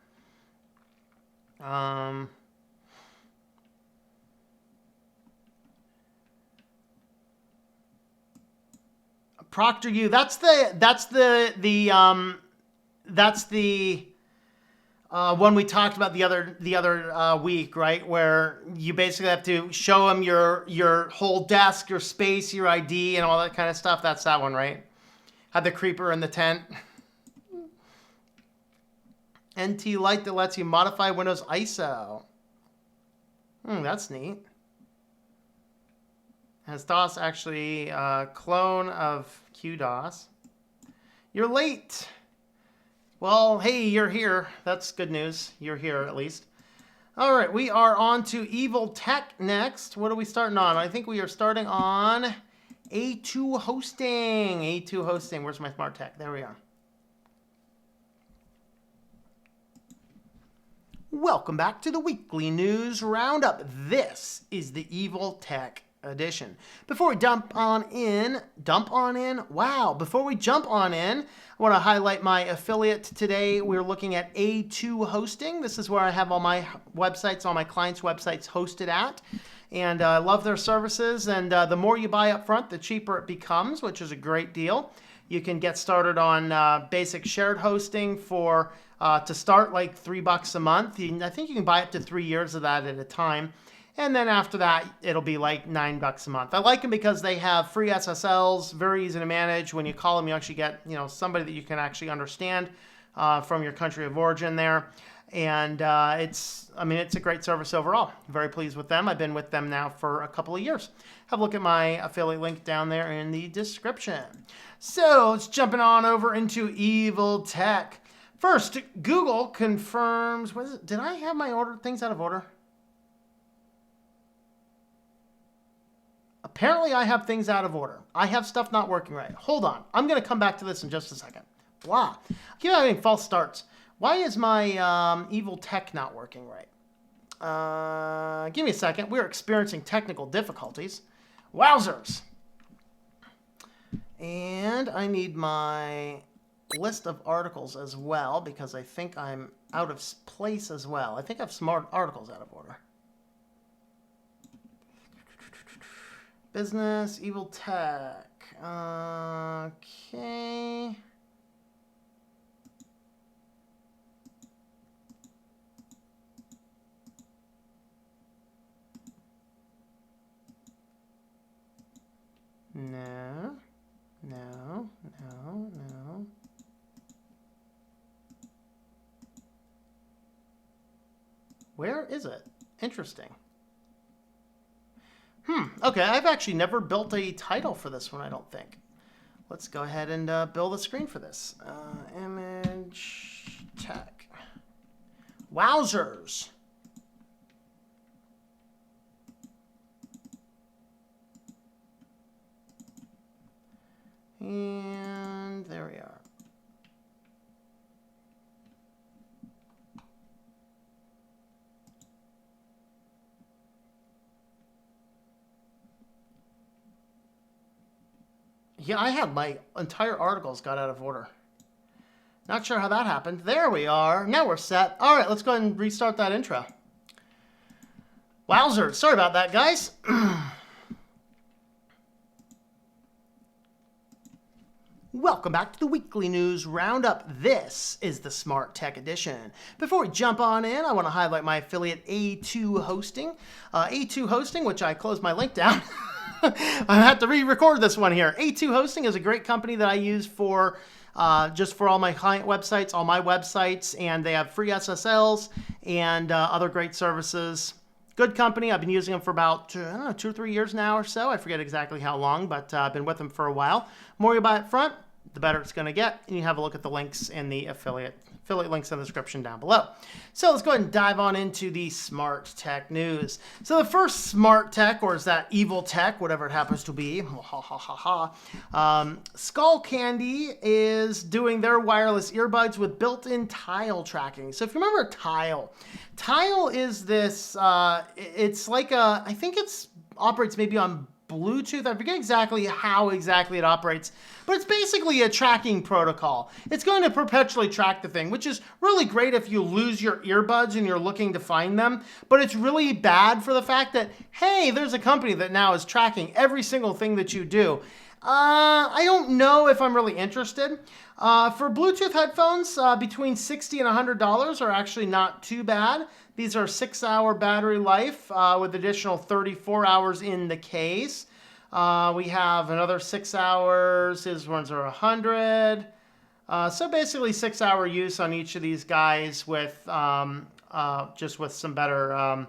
ProctorU. That's the one we talked about the other week, right? Where you basically have to show them your whole desk, your space, your ID, and all that kind of stuff. That's that one, right? Had the creeper in the tent. NT Lite that lets you modify Windows ISO. That's neat. Has DOS actually clone of QDOS? You're late. Well, hey, you're here. That's good news. You're here at least. All right, we are on to Evil Tech next. What are we starting on? I think we are starting on A2 Hosting. A2 Hosting. Where's my Smart Tech? There we are. Welcome back to the Weekly News Roundup. This is the Evil Tech edition. Before we jump on in, before we jump on in, I want to highlight my affiliate today. We're looking at A2 Hosting. This is where I have all my websites, all my clients' websites hosted at. And I love their services. And the more you buy up front, the cheaper it becomes, which is a great deal. You can get started on basic shared hosting for to start like $3 a month. I think you can buy up to 3 years of that at a time. And then after that, it'll be like $9 a month. I like them because they have free SSLs, very easy to manage. When you call them, you actually get somebody that you can actually understand from your country of origin there. And it's a great service overall. Very pleased with them. I've been with them now for a couple of years. Have a look at my affiliate link down there in the description. So let's jumping on over into Evil Tech. First, Google confirms. Did I have my things out of order? Apparently, I have things out of order. I have stuff not working right. Hold on. I'm going to come back to this in just a second. Wow. I keep having false starts. Why is my Evil Tech not working right? Give me a second. We're experiencing technical difficulties. Wowzers. And I need my list of articles as well because I think I'm out of place as well. I think I have some articles out of order. Business, Evil Tech. Okay. No. Where is it? Interesting. Okay, I've actually never built a title for this one, I don't think. Let's go ahead and build a screen for this. Image tech. Wowzers. And there we are. Yeah, I had my entire articles got out of order. Not sure how that happened. There we are. Now we're set. All right, let's go ahead and restart that intro. Wowzers. Sorry about that, guys. Welcome back to the Weekly News Roundup. This is the Smart Tech Edition. Before we jump on in, I want to highlight my affiliate A2 Hosting. A2 Hosting, which I closed my link down. I have to re-record this one here. A2 Hosting is a great company that I use for just for all my client websites, all my websites, and they have free SSLs and other great services. Good company. I've been using them for about 2 or 3 years now or so. I forget exactly how long, but I've been with them for a while. The more you buy up front, the better it's going to get. And you have a look at the links in the affiliate links in the description down below. So let's go ahead and dive on into the smart tech news. So the first smart tech, or is that evil tech, whatever it happens to be, Skull Candy is doing their wireless earbuds with built-in tile tracking. So if you remember Tile is this, it's like I think it's operates maybe on Bluetooth. I forget exactly how it operates, but it's basically a tracking protocol. It's going to perpetually track the thing, which is really great if you lose your earbuds and you're looking to find them, but it's really bad for the fact that, hey, there's a company that now is tracking every single thing that you do. I don't know if I'm really interested. For Bluetooth headphones, between $60 and $100 are actually not too bad. These are 6-hour battery life with additional 34 hours in the case. We have another 6 hours. His ones are 100. So basically 6-hour use on each of these guys with just with some better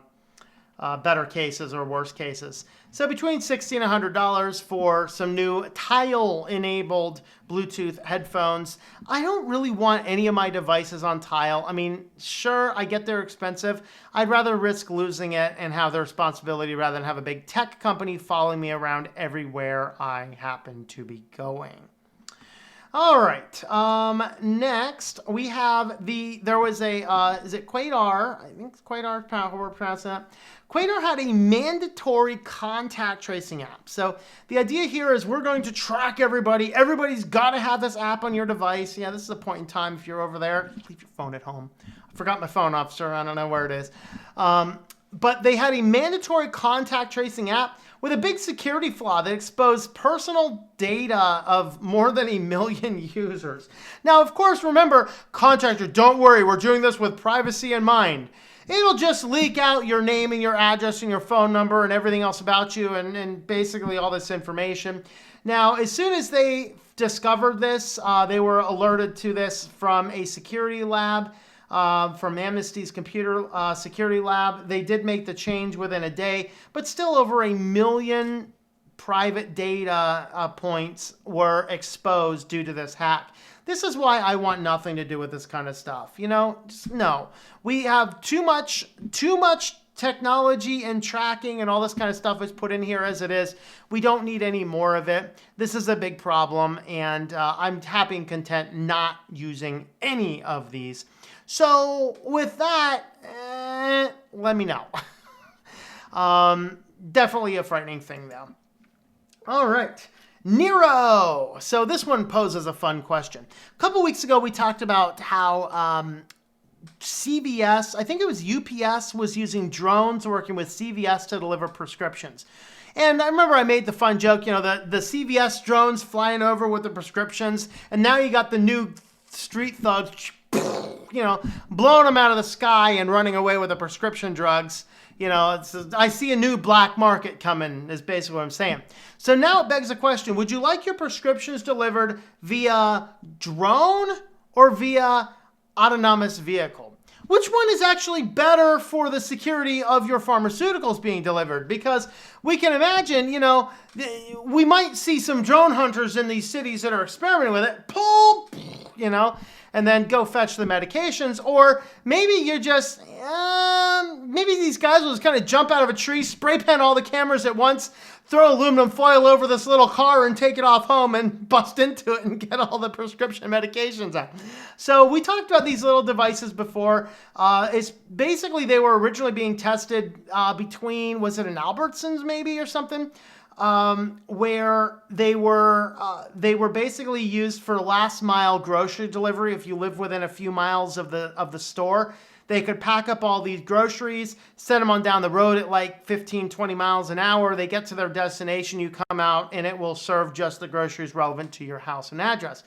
cases or worse cases. So between $60 and $100 for some new Tile-enabled Bluetooth headphones. I don't really want any of my devices on Tile. I mean, sure, I get they're expensive. I'd rather risk losing it and have the responsibility rather than have a big tech company following me around everywhere I happen to be going. All right. Next we have there was a, is it Quaidar? I think it's Quaidar, how we're pronouncing that. Quaidar had a mandatory contact tracing app. So the idea here is we're going to track everybody. Everybody's got to have this app on your device. Yeah, this is a point in time if you're over there. Leave your phone at home. I forgot my phone, officer. I don't know where it is. But they had a mandatory contact tracing app with a big security flaw that exposed personal data of more than 1 million users. Now, of course, remember, contractor, don't worry, we're doing this with privacy in mind. It'll just leak out your name and your address and your phone number and everything else about you and basically all this information. Now, as soon as they discovered this, they were alerted to this from a security lab. From Amnesty's computer security lab. They did make the change within a day, but still over 1 million private data points were exposed due to this hack. This is why I want nothing to do with this kind of stuff. You know, just no. We have too much technology and tracking and all this kind of stuff is put in here as it is. We don't need any more of it. This is a big problem, and I'm happy and content not using any of these. So with that, let me know. Definitely a frightening thing, though. All right. Nero. So this one poses a fun question. A couple weeks ago, we talked about how CVS, I think it was UPS, was using drones working with CVS to deliver prescriptions. And I remember I made the fun joke, you know, the CVS drones flying over with the prescriptions, and now you got the new street thugs, you know, blowing them out of the sky and running away with the prescription drugs. You know, I see a new black market coming, is basically what I'm saying. So now it begs the question, would you like your prescriptions delivered via drone or via autonomous vehicle? Which one is actually better for the security of your pharmaceuticals being delivered? Because we can imagine, you know, we might see some drone hunters in these cities that are experimenting with it, pull, you know, and then go fetch the medications. Or maybe you're just, maybe these guys will just kind of jump out of a tree, spray paint all the cameras at once, throw aluminum foil over this little car and take it off home and bust into it and get all the prescription medications out. So we talked about these little devices before. It's basically, they were originally being tested between, was it in Albertsons maybe or something? Where they were basically used for last mile grocery delivery. If you live within a few miles of the store, they could pack up all these groceries, send them on down the road at like 15, 20 miles an hour. They get to their destination, you come out, and it will serve just the groceries relevant to your house and address.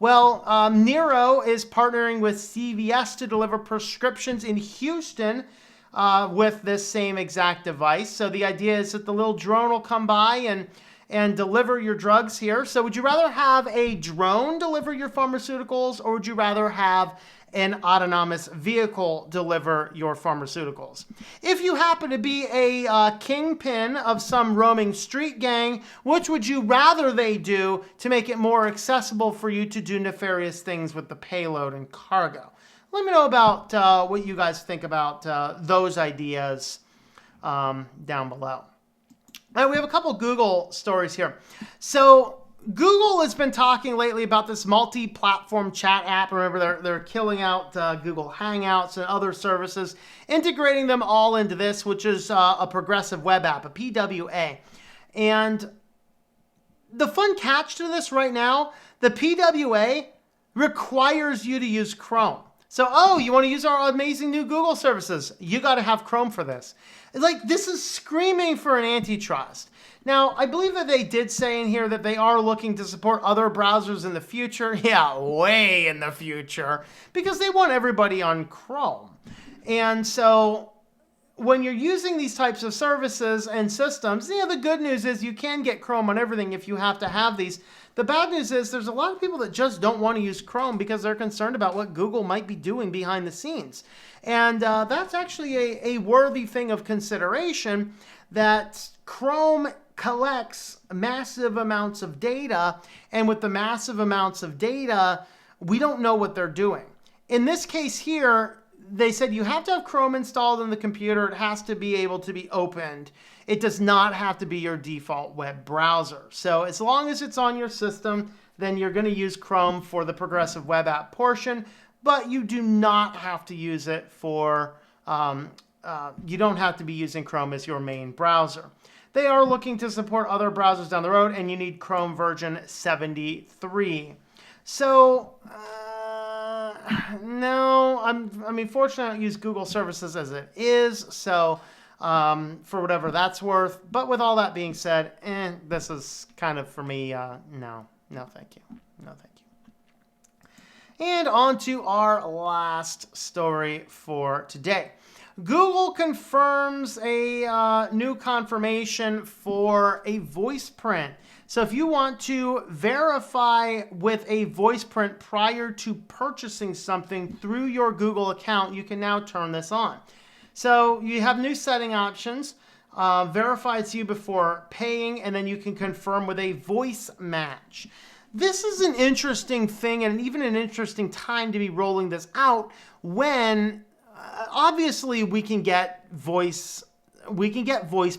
Well, Nero is partnering with CVS to deliver prescriptions in Houston with this same exact device. So the idea is that the little drone will come by and deliver your drugs here. So would you rather have a drone deliver your pharmaceuticals, or would you rather have an autonomous vehicle deliver your pharmaceuticals? If you happen to be a kingpin of some roaming street gang, which would you rather they do to make it more accessible for you to do nefarious things with the payload and cargo? Let me know about what you guys think about those ideas down below. All right, we have a couple Google stories here. So Google has been talking lately about this multi-platform chat app. Remember, they're killing out Google Hangouts and other services, integrating them all into this, which is a progressive web app, a PWA. And the fun catch to this right now, the PWA requires you to use Chrome. So, you want to use our amazing new Google services? You got to have Chrome for this. Like, this is screaming for an antitrust. Now, I believe that they did say in here that they are looking to support other browsers in the future. Yeah, way in the future, because they want everybody on Chrome. And so when you're using these types of services and systems, the good news is you can get Chrome on everything if you have to have these. The bad news is there's a lot of people that just don't want to use Chrome because they're concerned about what Google might be doing behind the scenes. And that's actually a worthy thing of consideration, that Chrome collects massive amounts of data, and with the massive amounts of data, we don't know what they're doing. In this case here, they said you have to have Chrome installed on the computer. It has to be able to be opened. It does not have to be your default web browser. So as long as it's on your system, then you're going to use Chrome for the progressive web app portion, but you do not have to use it for, you don't have to be using Chrome as your main browser. They are looking to support other browsers down the road, and you need Chrome version 73. So, no, I mean, fortunately, I don't use Google services as it is, so for whatever that's worth. But with all that being said, this is kind of, for me, no, thank you. No, thank you. And on to our last story for today. Google confirms a new confirmation for a voice print. So if you want to verify with a voice print prior to purchasing something through your Google account, you can now turn this on. So you have new setting options. Verify it's you before paying, and then you can confirm with a voice match. This is an interesting thing, and even an interesting time to be rolling this out when obviously we can get voice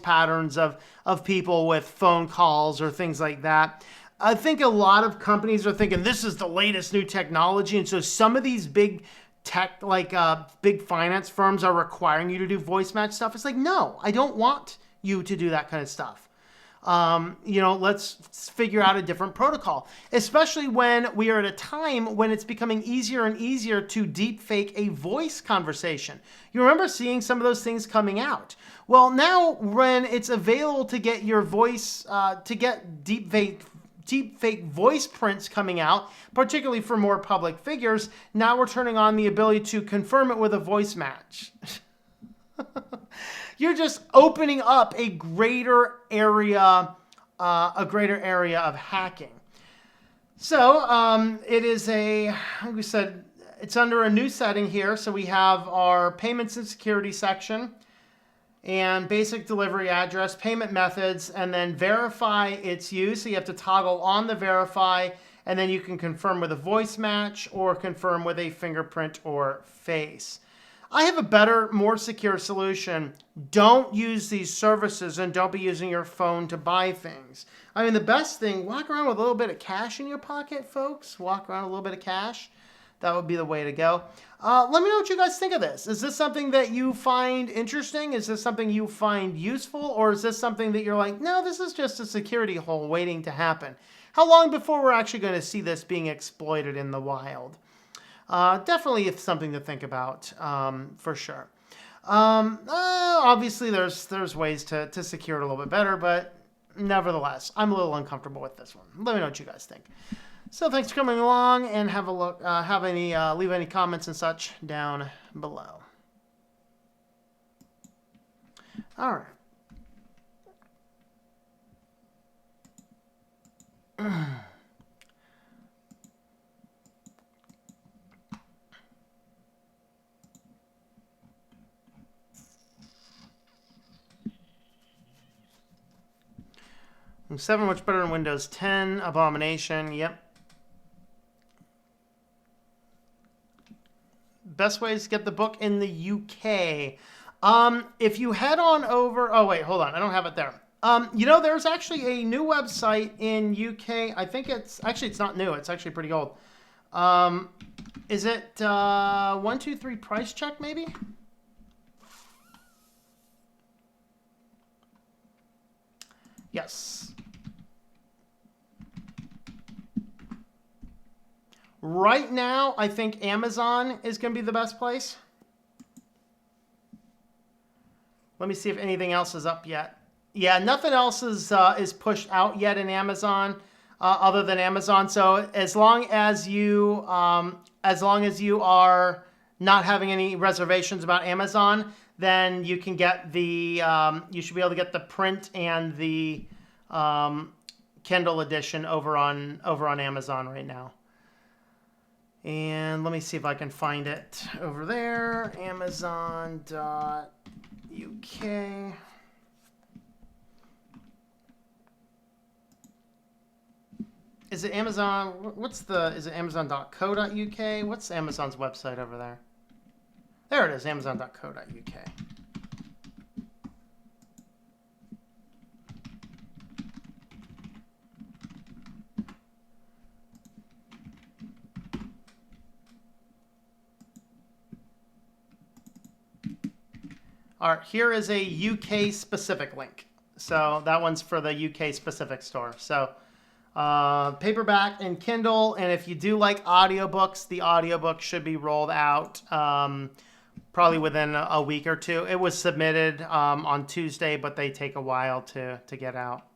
patterns of people with phone calls or things like that. I think a lot of companies are thinking this is the latest new technology, and so some of these big tech, like big finance firms, are requiring you to do voice match stuff. It's like, no, I don't want you to do that kind of stuff. Let's figure out a different protocol, especially when we are at a time when it's becoming easier and easier to deep fake a voice conversation. You remember seeing some of those things coming out. Well, now when it's available to get your voice, to get deep fake voice prints coming out, particularly for more public figures, now we're turning on the ability to confirm it with a voice match. You're just opening up a greater area of hacking. So it is like we said, it's under a new setting here. So we have our payments and security section, and basic delivery address, payment methods, and then verify its you. So you have to toggle on the verify, and then you can confirm with a voice match or confirm with a fingerprint or face. I have a better, more secure solution. Don't use these services, and don't be using your phone to buy things. I mean, the best thing, walk around with a little bit of cash in your pocket, folks. Walk around with a little bit of cash. That would be the way to go. Let me know what you guys think of this. Is this something that you find interesting? Is this something you find useful? Or is this something that you're like, no, this is just a security hole waiting to happen? How long before we're actually going to see this being exploited in the wild? Definitely it's something to think about, for sure. Obviously, there's ways to secure it a little bit better, but nevertheless, I'm a little uncomfortable with this one. Let me know what you guys think. So thanks for coming along, and have a look. Leave any comments and such down below. All right. 7 much better than Windows 10. Abomination. Yep. Best ways to get the book in the UK. If you head on over... Oh, wait. Hold on. I don't have it there. There's actually a new website in UK. I think it's... Actually, it's not new. It's actually pretty old. Is it 123 Price Check, maybe? Yes. Right now, I think Amazon is going to be the best place. Let me see if anything else is up yet. Yeah, nothing else is pushed out yet in Amazon, other than Amazon. So as long as you are not having any reservations about Amazon, then you can get the you should be able to get the print and the Kindle edition over on Amazon right now. And let me see if I can find it over there. Amazon.uk. Is it Amazon? Is it Amazon.co.uk? What's Amazon's website over there? There it is, Amazon.co.uk. All right, here is a UK specific link. So that one's for the UK specific store. So paperback and Kindle. And if you do like audiobooks, the audiobook should be rolled out probably within a week or two. It was submitted on Tuesday, but they take a while to get out.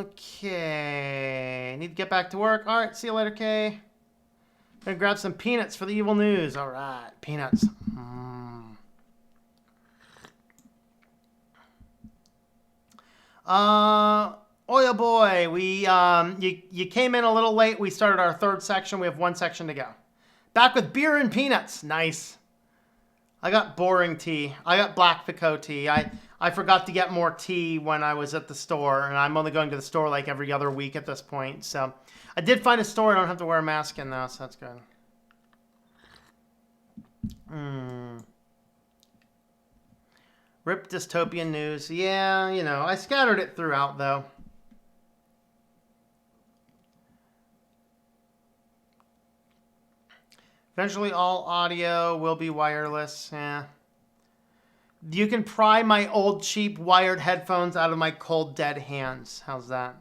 Okay. Need to get back to work. All right. See you later, Kay. Gonna grab some peanuts for the evil news. All right. Peanuts. Oh boy. You came in a little late. We started our third section. We have one section to go. Back with beer and peanuts. Nice. I got boring tea. I got black Pico tea. I forgot to get more tea when I was at the store, and I'm only going to the store like every other week at this point. So I did find a store I don't have to wear a mask in though, so that's good. Rip dystopian news. Yeah, you know, I scattered it throughout though. Eventually all audio will be wireless. Yeah. You can pry my old cheap wired headphones out of my cold dead hands. How's that?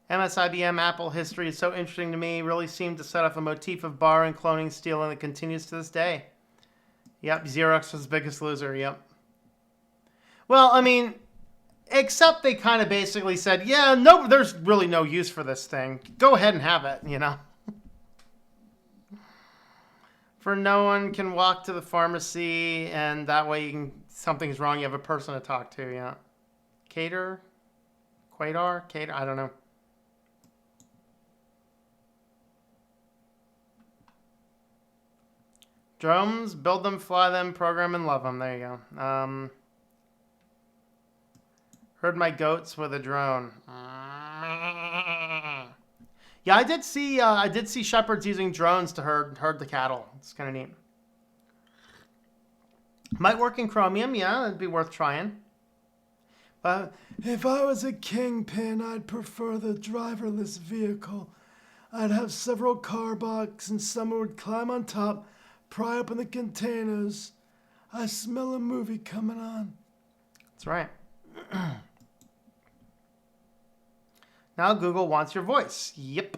MS, IBM, Apple history is so interesting to me. Really seemed to set up a motif of borrowing, cloning, stealing that continues to this day. Yep, Xerox was the biggest loser. Yep. Well, I mean, except they kind of basically said, yeah, no, there's really no use for this thing. Go ahead and have it, you know. For no one can walk to the pharmacy, and that way you can, something's wrong, you have a person to talk to, yeah. Quadar, I don't know. Drones, build them, fly them, program and love them. There you go. Herd my goats with a drone. Yeah, I did see shepherds using drones to herd the cattle. It's kind of neat. Might work in Chromium. Yeah, it'd be worth trying. But if I was a kingpin, I'd prefer the driverless vehicle. I'd have several car blocks and someone would climb on top, pry open the containers. I smell a movie coming on. That's right. Now Google wants your voice. Yep.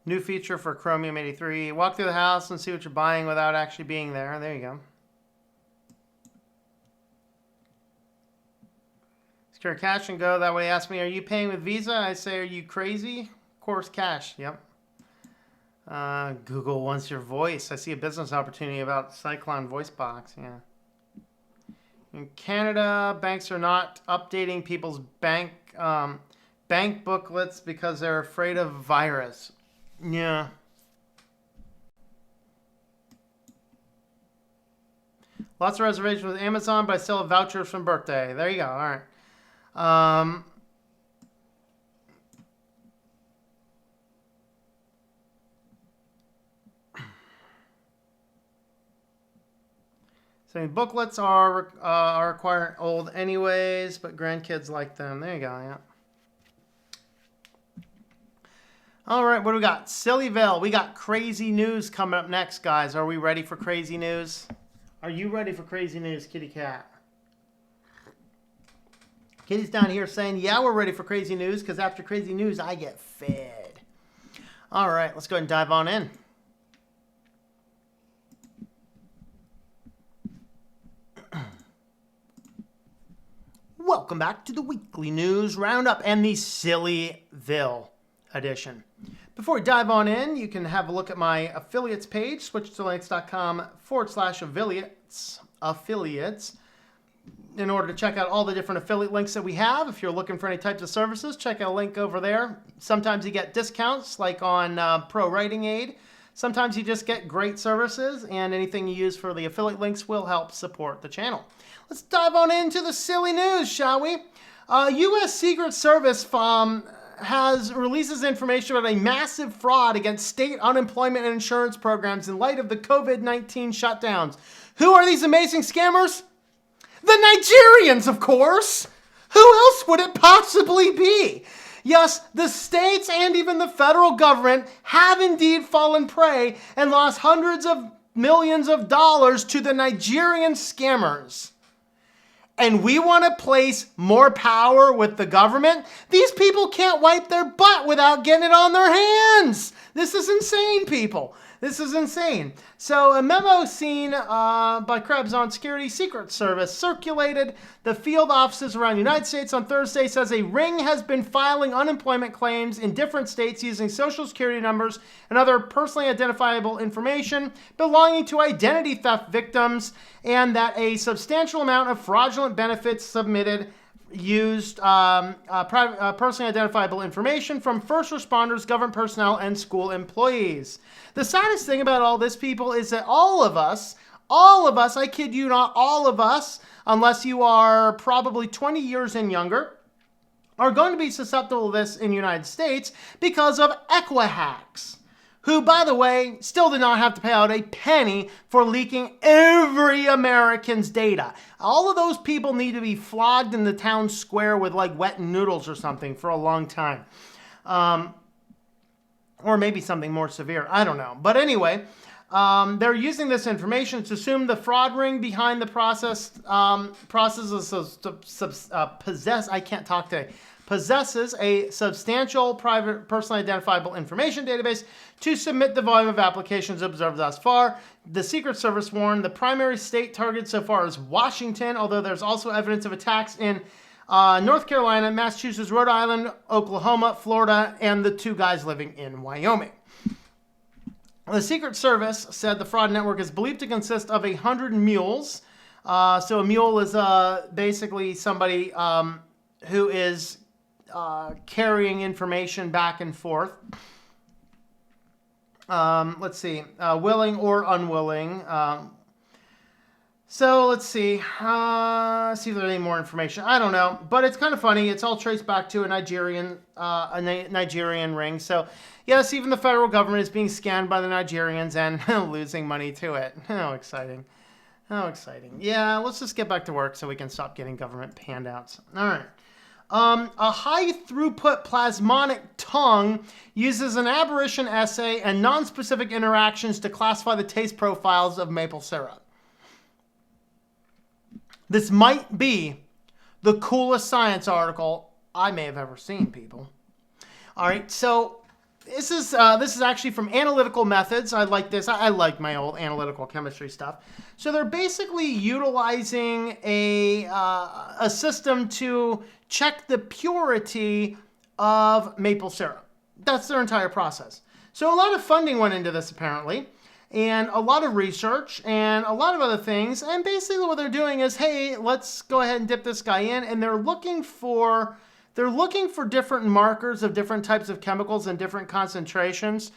New feature for Chromium 83. Walk through the house and see what you're buying without actually being there. There you go. Secure cash and go. That way ask me, are you paying with Visa? I say, are you crazy? Of course, cash. Yep. Google wants your voice. I see a business opportunity about Cyclone voice box. Yeah. In Canada, banks are not updating people's bank booklets because they're afraid of virus. Yeah. Lots of reservations with Amazon, but I still have vouchers from birthday. There you go. All right. So booklets are required old anyways, but grandkids like them. There you go. Yeah. All right, what do we got? Sillyville. We got crazy news coming up next, guys. Are we ready for crazy news? Are you ready for crazy news, kitty cat? Kitty's down here saying, yeah, we're ready for crazy news, because after crazy news, I get fed. All right, let's go ahead and dive on in. Welcome back to the Weekly News Roundup and the Sillyville edition. Before we dive on in, you can have a look at my affiliates page, switchedtolinux.com/affiliates, in order to check out all the different affiliate links that we have. If you're looking for any types of services, check out a link over there. Sometimes you get discounts, like on Pro Writing Aid. Sometimes you just get great services, and anything you use for the affiliate links will help support the channel. Let's dive on into the silly news, shall we? U.S. Secret Service releases information about a massive fraud against state unemployment and insurance programs in light of the COVID-19 shutdowns. Who are these amazing scammers? The Nigerians, of course! Who else would it possibly be? Yes, the states and even the federal government have indeed fallen prey and lost hundreds of millions of dollars to the Nigerian scammers. And we want to place more power with the government? These people can't wipe their butt without getting it on their hands. This is insane, people. This is insane. So a memo seen by Krebs on Security Secret Service circulated the field offices around the United States on Thursday, says a ring has been filing unemployment claims in different states using social security numbers and other personally identifiable information belonging to identity theft victims, and that a substantial amount of fraudulent benefits submitted used personally identifiable information from first responders, government personnel, and school employees. The saddest thing about all this, people, is that all of us, I kid you not, all of us, unless you are probably 20 years and younger, are going to be susceptible to this in the United States because of Equihacks, who, by the way, still did not have to pay out a penny for leaking every American's data. All of those people need to be flogged in the town square with like wet noodles or something for a long time. Or maybe something more severe. I don't know. But anyway, they're using this information to assume the fraud ring behind the processes possesses a substantial private personally identifiable information database to submit the volume of applications observed thus far. The Secret Service warned the primary state target so far is Washington, although there's also evidence of attacks in North Carolina, Massachusetts, Rhode Island, Oklahoma, Florida, and the two guys living in Wyoming. The Secret Service said the fraud network is believed to consist of 100 mules. So a mule is basically somebody who is carrying information back and forth. Let's see, willing or unwilling. So let's see. See if there's any more information. I don't know, but it's kind of funny. It's all traced back to a Nigerian ring. So yes, even the federal government is being scanned by the Nigerians and losing money to it. How exciting. How exciting. Yeah, let's just get back to work so we can stop getting government handouts. All right. A high-throughput plasmonic tongue uses an aberration assay and non-specific interactions to classify the taste profiles of maple syrup. This might be the coolest science article I may have ever seen, people. All right, so this is actually from Analytical Methods. I like this. I like my old analytical chemistry stuff. So they're basically utilizing a system to check the purity of maple syrup. That's their entire process. So a lot of funding went into this apparently, and a lot of research and a lot of other things. And basically what they're doing is, hey, let's go ahead and dip this guy in. And they're looking for different markers of different types of chemicals and different concentrations,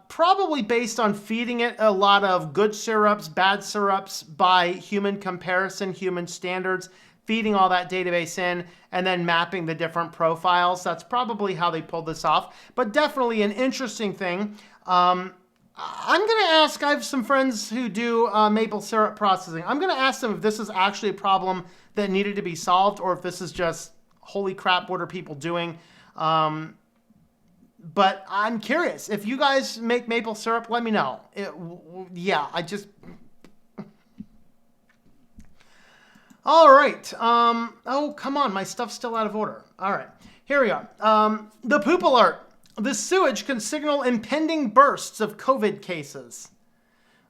probably based on feeding it a lot of good syrups, bad syrups by human comparison, human standards, feeding all that database in, and then mapping the different profiles. That's probably how they pulled this off, but definitely an interesting thing. I'm going to ask, I have some friends who do maple syrup processing. I'm going to ask them if this is actually a problem that needed to be solved or if this is just, holy crap, what are people doing? But I'm curious. If you guys make maple syrup, let me know. All right. Oh, come on. My stuff's still out of order. All right. Here we are. The poop alert. The sewage can signal impending bursts of COVID cases.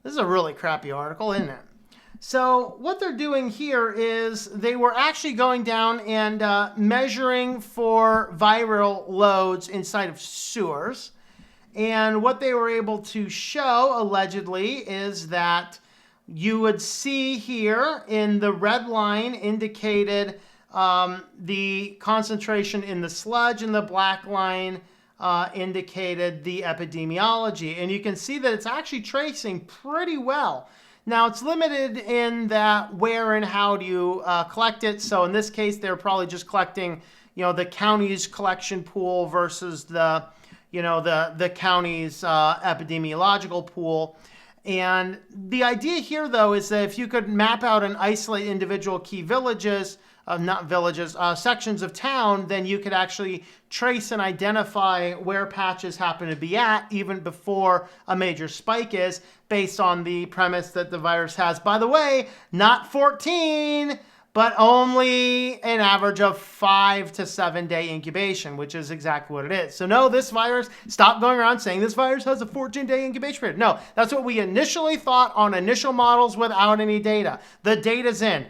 This is a really crappy article, isn't it? So what they're doing here is they were actually going down and measuring for viral loads inside of sewers. And what they were able to show, allegedly, is that you would see here in the red line indicated the concentration in the sludge, and the black line indicated the epidemiology. And you can see that it's actually tracing pretty well. Now, it's limited in that where and how do you collect it. So in this case, they're probably just collecting, the county's collection pool versus the county's epidemiological pool. And the idea here, though, is that if you could map out and isolate individual key villages not villages, sections of town, then you could actually trace and identify where patches happen to be at even before a major spike is, based on the premise that the virus has, by the way, not 14, but only an average of 5 to 7 day incubation, which is exactly what it is. So no, this virus, stop going around saying this virus has a 14-day incubation period. No, that's what we initially thought on initial models without any data. The data's in.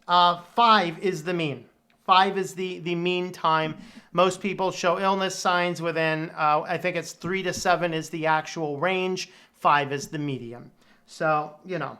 5 is the mean. 5 is the mean time. Most people show illness signs within, I think it's 3 to 7 is the actual range. 5 is the medium. So, you know.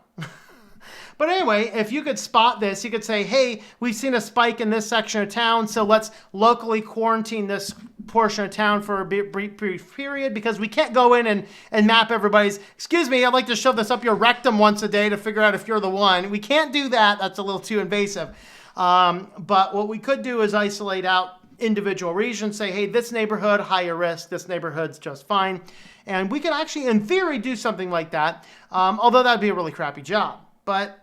But anyway, if you could spot this, you could say, hey, we've seen a spike in this section of town, so let's locally quarantine this portion of town for a brief period, because we can't go in and map everybody's, excuse me, I'd like to shove this up your rectum once a day to figure out if you're the one. We can't do that. That's a little too invasive. But what we could do is isolate out individual regions, say, hey, this neighborhood, higher risk, this neighborhood's just fine. And we could actually, in theory, do something like that, although that'd be a really crappy job. But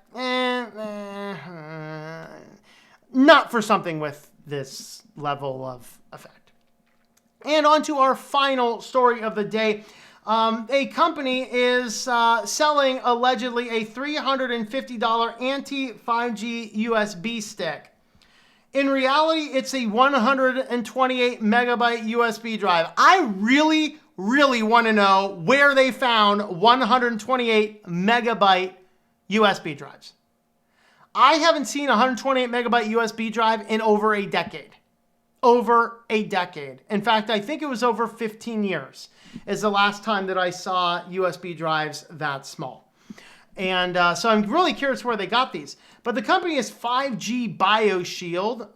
not for something with this level of effect. And on to our final story of the day. A company is selling allegedly a $350 anti-5G USB stick. In reality, it's a 128 megabyte USB drive. I really want to know where they found 128 megabyte USB drives. I haven't seen a 128 megabyte USB drive in over a decade. Over a decade. In fact, I think it was over 15 years is the last time that I saw USB drives that small. And so I'm really curious where they got these. But the company is 5G BioShield.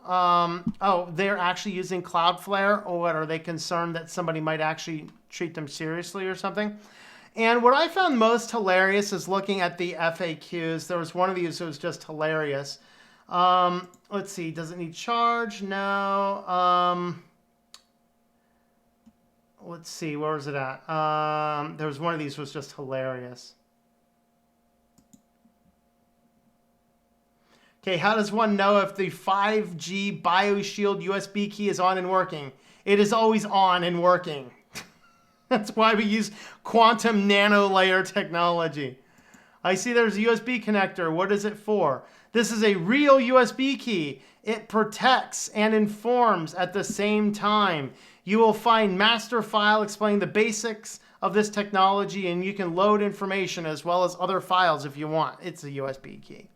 They're actually using Cloudflare, or what, are they concerned that somebody might actually treat them seriously or something? And what I found most hilarious is looking at the FAQs. There was one of these that was just hilarious. Let's see, does it need charge? No. Let's see, where was it at? There was one of these was just hilarious. Okay, how does one know if the 5G BioShield USB key is on and working? It is always on and working. That's why we use quantum nano layer technology. I see there's a USB connector. What is it for? This is a real USB key. It protects and informs at the same time. You will find master file explaining the basics of this technology, and you can load information as well as other files if you want. It's a USB key.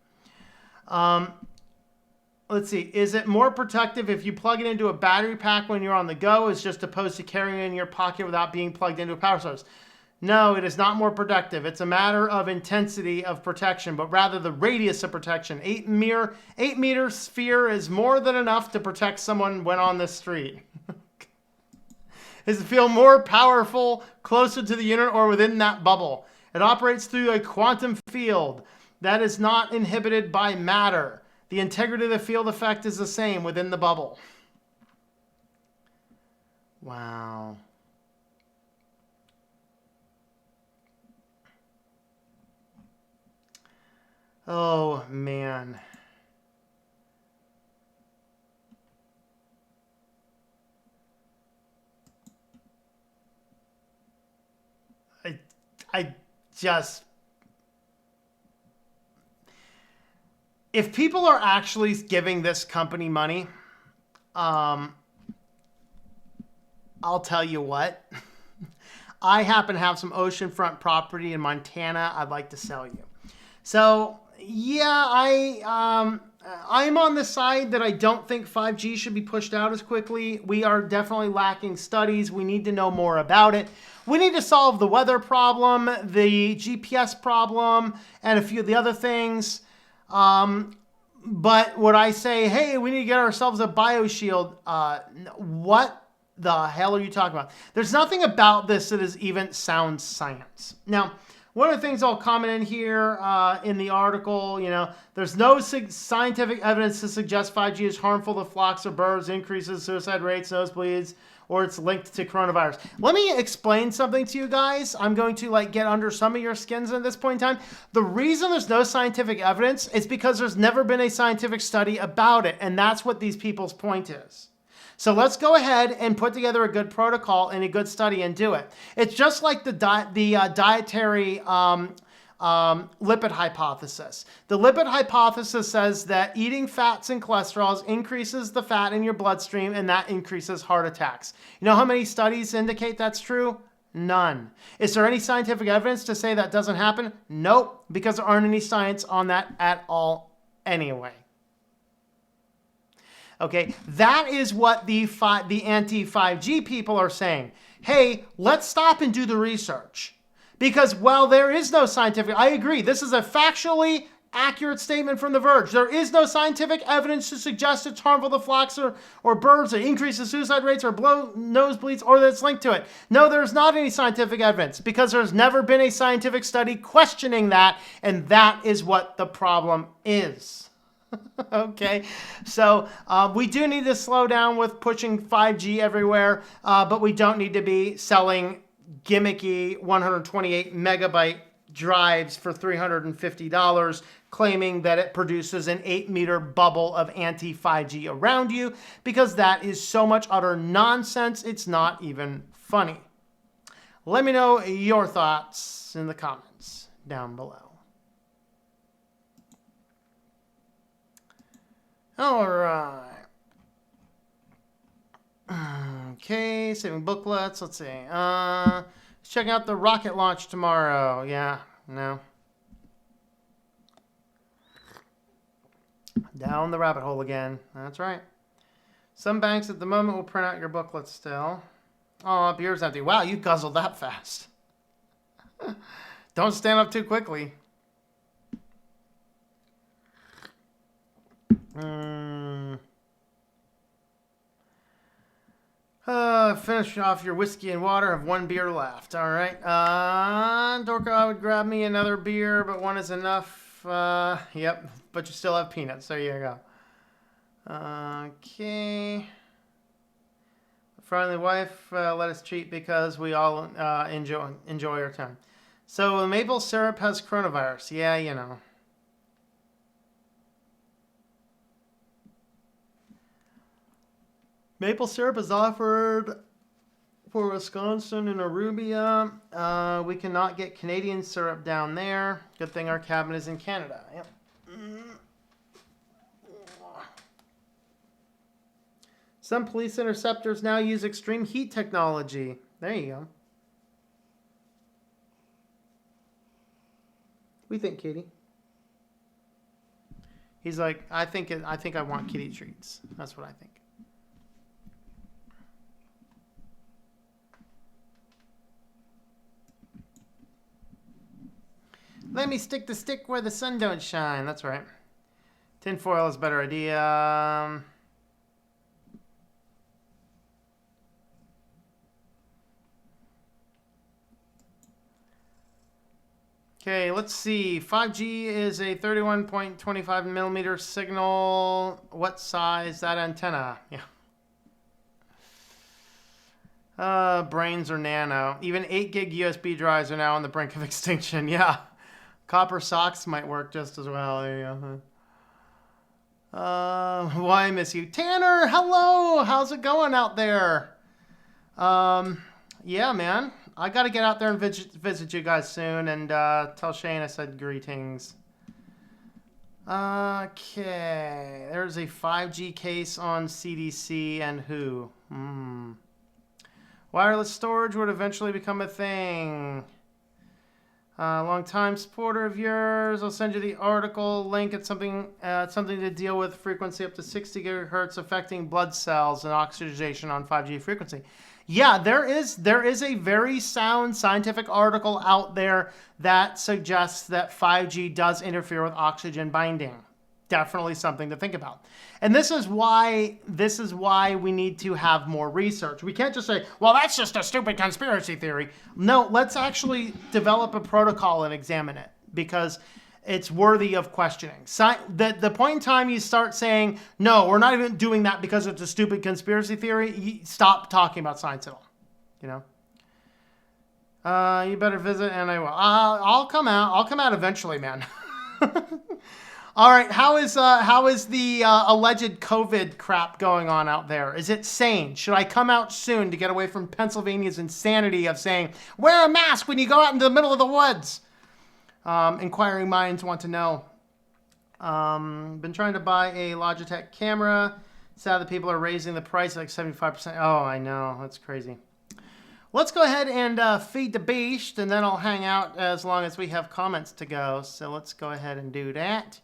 Let's see. Is it more protective if you plug it into a battery pack when you're on the go, as just opposed to carrying it in your pocket without being plugged into a power source? No, it is not more protective. It's a matter of intensity of protection, but rather the radius of protection. 8 meter sphere is more than enough to protect someone when on the street. Does it feel more powerful closer to the unit or within that bubble? It operates through a quantum field that is not inhibited by matter. The integrity of the field effect is the same within the bubble. Wow. Oh, man. I just... If people are actually giving this company money, I'll tell you what. I happen to have some oceanfront property in Montana I'd like to sell you. So, yeah, I'm on the side that I don't think 5G should be pushed out as quickly. We are definitely lacking studies. We need to know more about it. We need to solve the weather problem, the GPS problem, and a few of the other things. But would I say, hey, we need to get ourselves a BioShield? What the hell are you talking about? There's nothing about this that is even sound science. Now, one of the things I'll comment in here in the article, there's no scientific evidence to suggest 5G is harmful to flocks of birds, increases suicide rates, nosebleeds, or it's linked to coronavirus. Let me explain something to you guys. I'm going to like get under some of your skins at this point in time. The reason there's no scientific evidence is because there's never been a scientific study about it. And that's what these people's point is. So let's go ahead and put together a good protocol and a good study and do it. It's just like the dietary lipid hypothesis. The lipid hypothesis says that eating fats and cholesterols increases the fat in your bloodstream, and that increases heart attacks. You know how many studies indicate that's true? None. Is there any scientific evidence to say that doesn't happen? Nope, because there aren't any science on that at all anyway. Okay, that is what the anti-5G people are saying. Hey, let's stop and do the research. Because while there is no scientific, I agree, this is a factually accurate statement from The Verge. There is no scientific evidence to suggest it's harmful to flocks or birds, it increases suicide rates or nosebleeds, or that it's linked to it. No, there's not any scientific evidence because there's never been a scientific study questioning that, and that is what the problem is. Okay, so we do need to slow down with pushing 5G everywhere, but we don't need to be selling gimmicky 128 megabyte drives for $350, claiming that it produces an 8-meter bubble of anti-5G around you, because that is so much utter nonsense, it's not even funny. Let me know your thoughts in the comments down below. All right. Okay, saving booklets. Let's see. Checking out the rocket launch tomorrow. Yeah, no. Down the rabbit hole again. That's right. Some banks at the moment will print out your booklets still. Oh, beer's empty. Wow, you guzzled that fast. Don't stand up too quickly. Finish off your whiskey and water. Have one beer left. All right. Dorco, I would grab me another beer, but one is enough. Yep. But you still have peanuts. There you go. Okay. Friendly wife let us cheat because we all enjoy our time. So maple syrup has coronavirus. Yeah, you know. Maple syrup is offered for Wisconsin and Arubia. We cannot get Canadian syrup down there. Good thing our cabin is in Canada. Yep. Some police interceptors now use extreme heat technology. There you go. What do you think, Katie? He's like, I think I want kitty treats. That's what I think. Let me stick the stick where the sun don't shine. That's right. Tinfoil is a better idea. Okay, let's see. 5G is a 31.25 millimeter signal. What size? That antenna? Yeah. Brains are nano. Even 8 gig USB drives are now on the brink of extinction. Yeah. Copper socks might work just as well. There you go. Why I miss you. Tanner, hello. How's it going out there? Yeah, man. I got to get out there and visit you guys soon and tell Shane I said greetings. Okay. There's a 5G case on CDC and who? Wireless storage would eventually become a thing. Long-time supporter of yours. I'll send you the article link. It's something to deal with frequency up to 60 gigahertz affecting blood cells and oxidation on 5G frequency. Yeah, there is a very sound scientific article out there that suggests that 5G does interfere with oxygen binding. Definitely something to think about. And this is why we need to have more research. We can't just say, well, that's just a stupid conspiracy theory. No, let's actually develop a protocol and examine it, because it's worthy of questioning. The point in time you start saying, no, we're not even doing that because it's a stupid conspiracy theory, you stop talking about science at all. You know? You better visit, and I will. I'll come out. I'll come out eventually, man. All right. How is the alleged COVID crap going on out there? Is it sane? Should I come out soon to get away from Pennsylvania's insanity of saying, wear a mask when you go out into the middle of the woods? Inquiring minds want to know. Been trying to buy a Logitech camera. Sad that people are raising the price like 75%. Oh, I know. That's crazy. Let's go ahead and feed the beast, and then I'll hang out as long as we have comments to go. So let's go ahead and do that.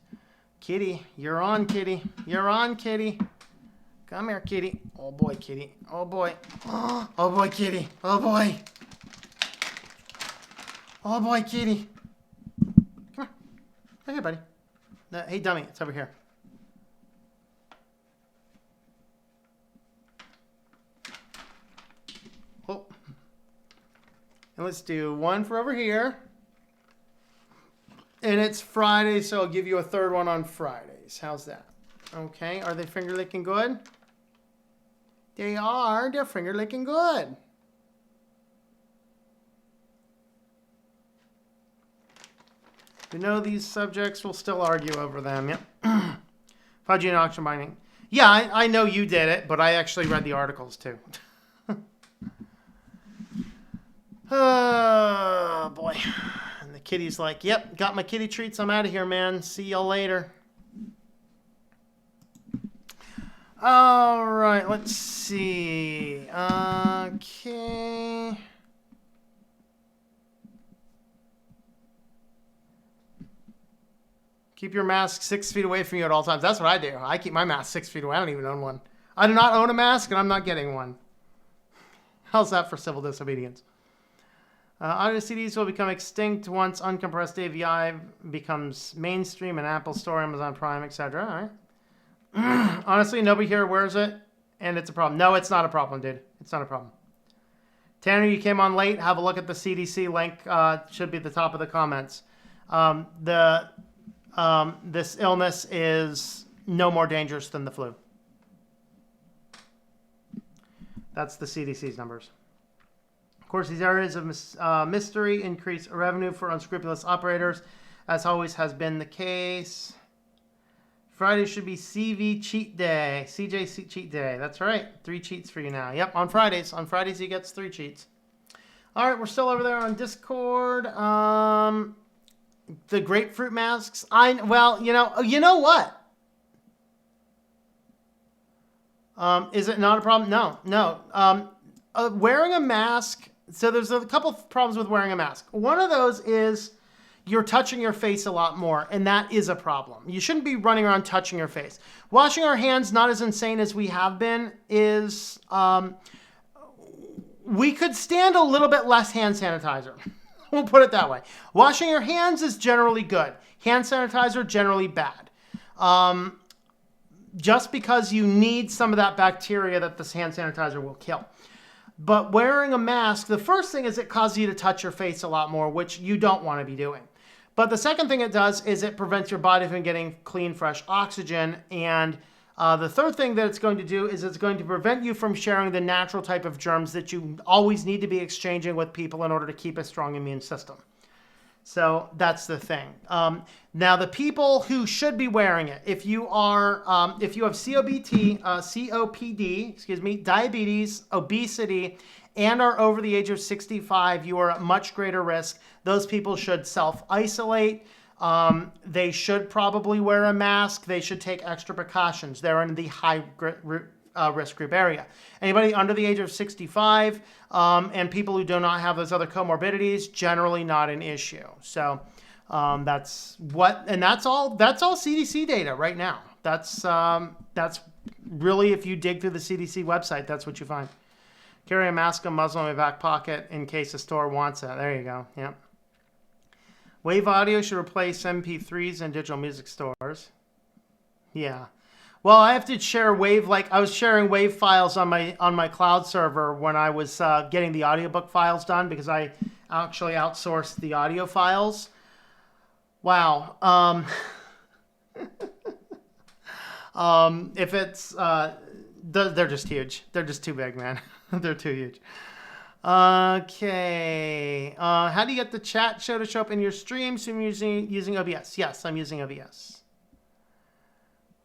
Kitty, you're on, Kitty. You're on, Kitty. Come here, Kitty. Oh, boy, Kitty. Oh, boy. Oh, boy, Kitty. Oh, boy. Oh, boy, Kitty. Come here. Right here, buddy. Hey, dummy, it's over here. Oh. And let's do one for over here. And it's Friday, so I'll give you a third one on Fridays. How's that? Okay, are they finger licking good? They are. They're finger licking good. You know these subjects will still argue over them. Yep. Fudgy and auction binding. Yeah, I know you did it, but I actually read the articles too. Oh, boy. And the kitty's like, yep, got my kitty treats. I'm out of here, man. See y'all later. All right, let's see. Okay. Keep your mask 6 feet away from you at all times. That's what I do. I keep my mask 6 feet away. I don't even own one. I do not own a mask, and I'm not getting one. How's that for civil disobedience? Audio CDs will become extinct once uncompressed AVI becomes mainstream in Apple Store, Amazon Prime, etc. All right. Honestly, nobody here wears it, and it's a problem. No, it's not a problem, dude. It's not a problem. Tanner, you came on late. Have a look at the CDC link. Should be at the top of the comments. This illness is no more dangerous than the flu. That's the CDC's numbers. Of course, these areas of mystery increase revenue for unscrupulous operators, as always has been the case. Friday should be CV cheat day. CJ cheat day. That's right. 3 cheats for you now. Yep, on Fridays. On Fridays, he gets 3 cheats. All right, we're still over there on Discord. The grapefruit masks. Well, you know what? Is it not a problem? No. Wearing a mask. So there's a couple of problems with wearing a mask. One of those is you're touching your face a lot more, and that is a problem. You shouldn't be running around touching your face. Washing our hands, not as insane as we have been, is we could stand a little bit less hand sanitizer. We'll put it that way. Washing your hands is generally good. Hand sanitizer, generally bad. Just because you need some of that bacteria that this hand sanitizer will kill. But wearing a mask, the first thing is it causes you to touch your face a lot more, which you don't want to be doing. But the second thing it does is it prevents your body from getting clean, fresh oxygen. And the third thing that it's going to do is it's going to prevent you from sharing the natural type of germs that you always need to be exchanging with people in order to keep a strong immune system. So that's the thing. Now, the people who should be wearing it, if you have COPD, diabetes, obesity, and are over the age of 65, you are at much greater risk. Those people should self-isolate. They should probably wear a mask. They should take extra precautions. They're in the high risk group area. Anybody under the age of 65 and people who do not have those other comorbidities, generally not an issue. So that's all CDC data right now. That's really, if you dig through the CDC website, that's what you find. Carry a mask and muzzle in my back pocket in case a store wants it. There you go. Yep. Wave audio should replace MP3s in digital music stores. Yeah. Well, I have to share Wave, like I was sharing Wave files on my cloud server when I was getting the audiobook files done, because I actually outsourced the audio files. Wow. If it's, they're just huge. They're just too big, man. They're too huge. Okay. How do you get the chat show to show up in your stream? So I'm using OBS. Yes, I'm using OBS.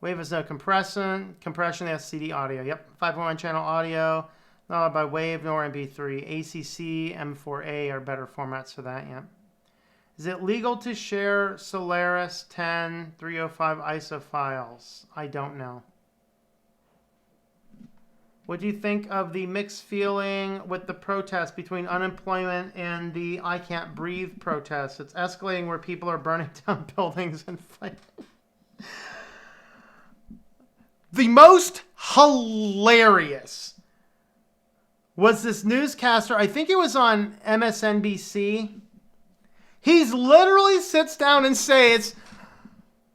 Wave has no compression. Compression has CD audio. Yep. 5.1 channel audio. Not allowed by Wave nor MP3. ACC, M4A are better formats for that. Yeah. Is it legal to share Solaris 10 305 ISO files? I don't know. What do you think of the mixed feeling with the protest between unemployment and the I Can't Breathe protests? It's escalating where people are burning down buildings and fighting. The most hilarious was this newscaster, I think it was on MSNBC. He's literally sits down and says,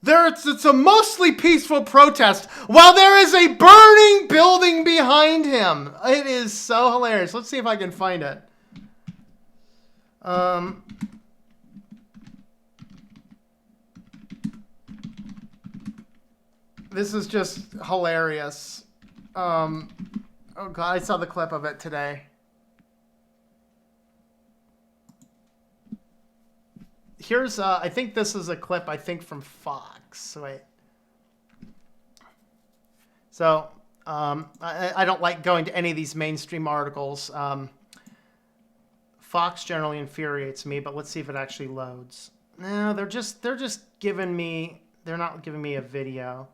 it's a mostly peaceful protest while there is a burning building behind him. It is so hilarious. Let's see if I can find it. This is just hilarious. Oh God, I saw the clip of it today. Here's, I think this is a clip, I think, from Fox. Wait. So, I don't like going to any of these mainstream articles. Fox generally infuriates me, but let's see if it actually loads. No, they're just giving me, they're not giving me a video.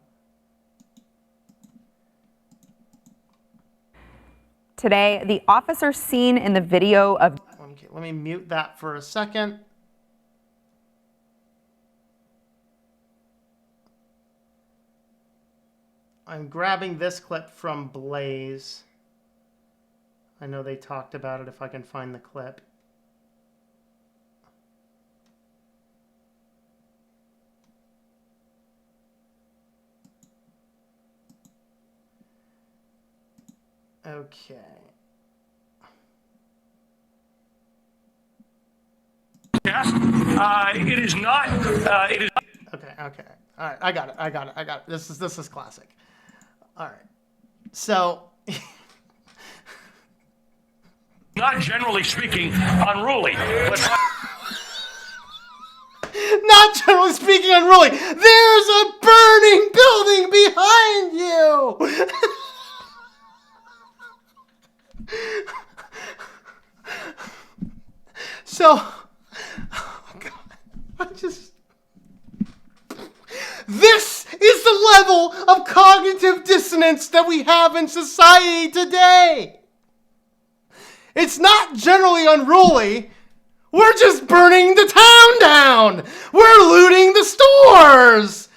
Today, the officer seen in the video of... Okay, let me mute that for a second. I'm grabbing this clip from Blaze. I know they talked about it if I can find the clip. Okay. Yes, it is not. It is. Okay. All right, I got it. This is classic. All right. So. Not generally speaking unruly. But not generally speaking unruly. There's a burning building behind you. So, oh God, this is the level of cognitive dissonance that we have in society today. It's not generally unruly. We're just burning the town down. We're looting the stores.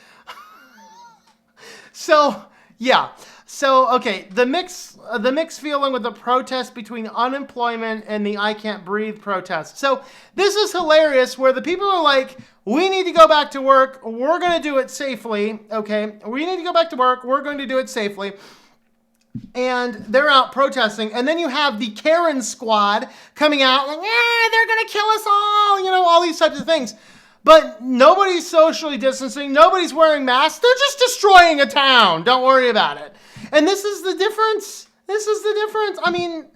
So, yeah. So, okay, the mix feeling with the protest between unemployment and the I Can't Breathe protest. So, this is hilarious where the people are like, we need to go back to work. We're going to do it safely. Okay, we need to go back to work. We're going to do it safely. And they're out protesting. And then you have the Karen squad coming out like, they're going to kill us all. You know, all these types of things. But nobody's socially distancing. Nobody's wearing masks. They're just destroying a town. Don't worry about it. And this is the difference. I mean,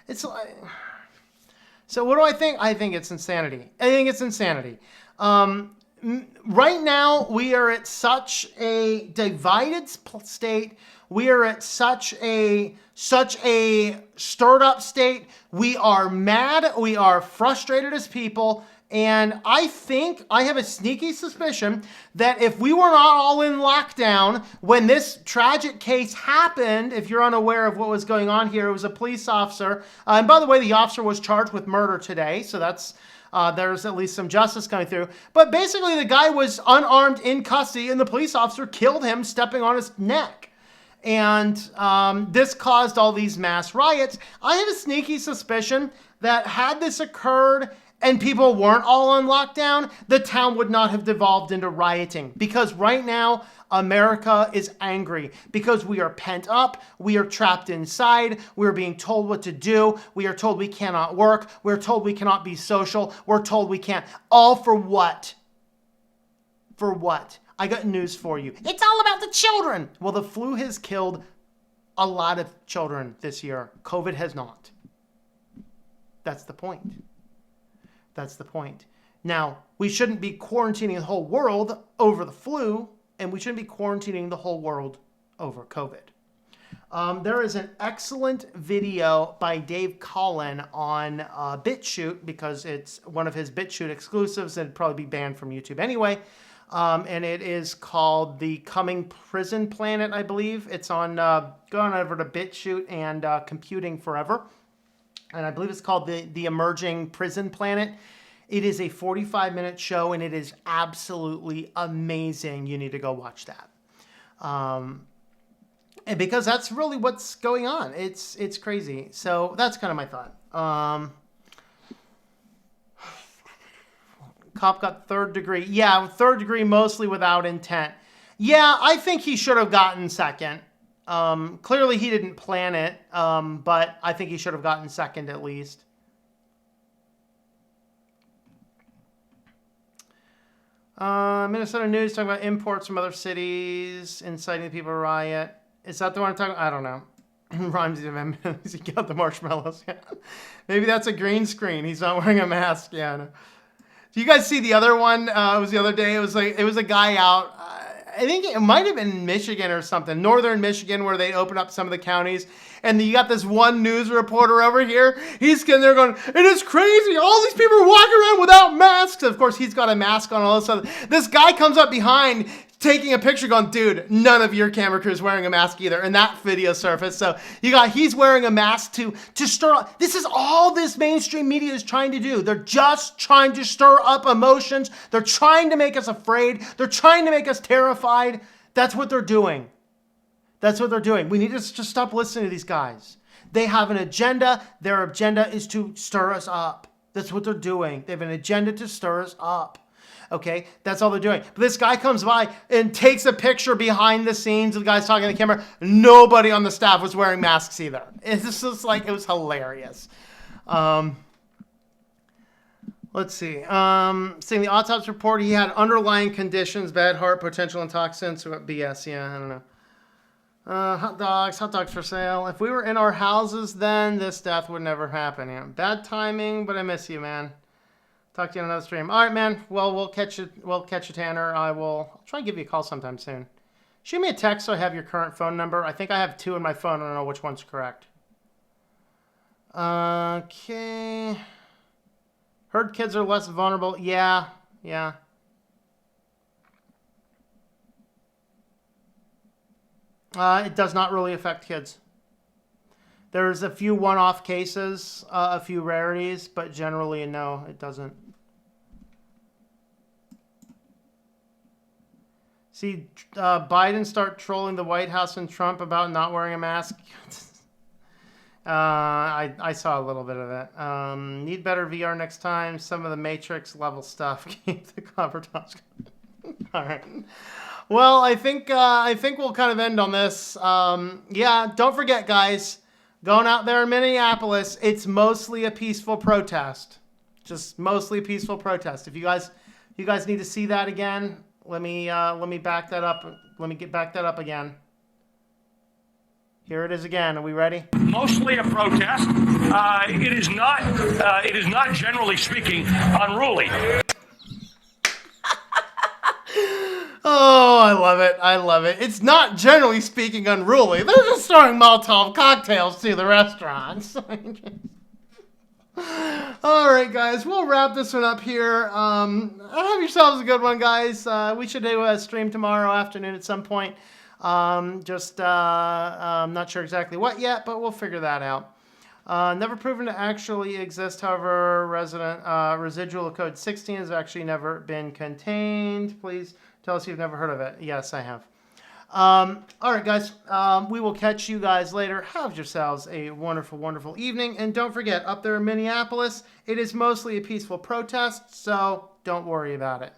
it's like... So what do I think? I think it's insanity. Right now, we are at such a divided state. We are at such a stirred up state. We are mad. We are frustrated as people. And I have a sneaky suspicion that if we were not all in lockdown when this tragic case happened, if you're unaware of what was going on here, it was a police officer. And by the way, the officer was charged with murder today. So that's, there's at least some justice coming through. But basically the guy was unarmed in custody and the police officer killed him stepping on his neck. And this caused all these mass riots. I have a sneaky suspicion that had this occurred and people weren't all on lockdown, the town would not have devolved into rioting. Because right now, America is angry. Because we are pent up, we are trapped inside, we're being told what to do, we are told we cannot work, we're told we cannot be social, we're told we can't. All for what? For what? I got news for you. It's all about the children. Well, the flu has killed a lot of children this year. COVID has not. That's the point. That's the point. Now, we shouldn't be quarantining the whole world over the flu, and we shouldn't be quarantining the whole world over COVID. There is an excellent video by Dave Collin on BitChute, because it's one of his BitChute exclusives and it'd probably be banned from YouTube anyway. And it is called The Coming Prison Planet, I believe. It's on, go on over to BitChute and Computing Forever. And I believe it's called the Emerging Prison Planet. It is a 45-minute show, and it is absolutely amazing. You need to go watch that. And because that's really what's going on. It's crazy. So that's kind of my thought. Cop got third degree. Yeah, third degree mostly without intent. Yeah, I think he should have gotten second. Clearly he didn't plan it, but I think he should have gotten second at least. Minnesota News talking about imports from other cities, inciting the people to riot. Is that the one I'm talking about? I don't know. Rhymes he got the marshmallows. Yeah. Maybe that's a green screen. He's not wearing a mask. Yeah. No. Do you guys see the other one? It was the other day. It was a guy out. I think it might have been Michigan or something, northern Michigan, where they open up some of the counties. And you got this one news reporter over here. He's getting there going, it is crazy. All these people are walking around without masks. Of course, he's got a mask on. All of a sudden, this guy comes up behind, taking a picture going, dude, none of your camera crew is wearing a mask either. And that video surfaced. So he's wearing a mask to stir up. This is all this mainstream media is trying to do. They're just trying to stir up emotions. They're trying to make us afraid. They're trying to make us terrified. That's what they're doing. That's what they're doing. We need to just stop listening to these guys. They have an agenda. Their agenda is to stir us up. That's what they're doing. They have an agenda to stir us up. Okay, that's all they're doing. But this guy comes by and takes a picture behind the scenes. The guy's talking to the camera. Nobody on the staff was wearing masks either. It's just like, it was hilarious. Let's see. Seeing the autopsy report, he had underlying conditions, bad heart, potential intoxicants, BS. Yeah, I don't know. Hot dogs for sale. If we were in our houses, then this death would never happen. Yeah, bad timing, but I miss you, man. Talk to you on another stream. All right, man. Well, we'll catch you, Tanner. I'll try and give you a call sometime soon. Shoot me a text so I have your current phone number. I think I have 2 in my phone. I don't know which one's correct. Okay. Heard kids are less vulnerable. Yeah. It does not really affect kids. There's a few one-off cases, a few rarities, but generally, no, it doesn't. See, Biden start trolling the White House and Trump about not wearing a mask. I saw a little bit of it. Need better VR next time. Some of the Matrix level stuff. Keep the conversation. All right. Well, I think we'll kind of end on this. Yeah, don't forget, guys. Going out there in Minneapolis, it's mostly a peaceful protest. Just mostly a peaceful protest. If you guys need to see that again, let me back that up. Let me back that up again. Here it is again. Are we ready? Mostly a protest. It is not generally speaking unruly. Oh, I love it. I love it. It's not, generally speaking, unruly. They're just throwing Molotov cocktails to the restaurants. All right, guys. We'll wrap this one up here. Have yourselves a good one, guys. We should do a stream tomorrow afternoon at some point. I'm not sure exactly what yet, but we'll figure that out. Never proven to actually exist, however, residual code 16 has actually never been contained. Please tell us you've never heard of it. Yes, I have. All right, guys. We will catch you guys later. Have yourselves a wonderful, wonderful evening. And don't forget, up there in Minneapolis, it is mostly a peaceful protest, so don't worry about it.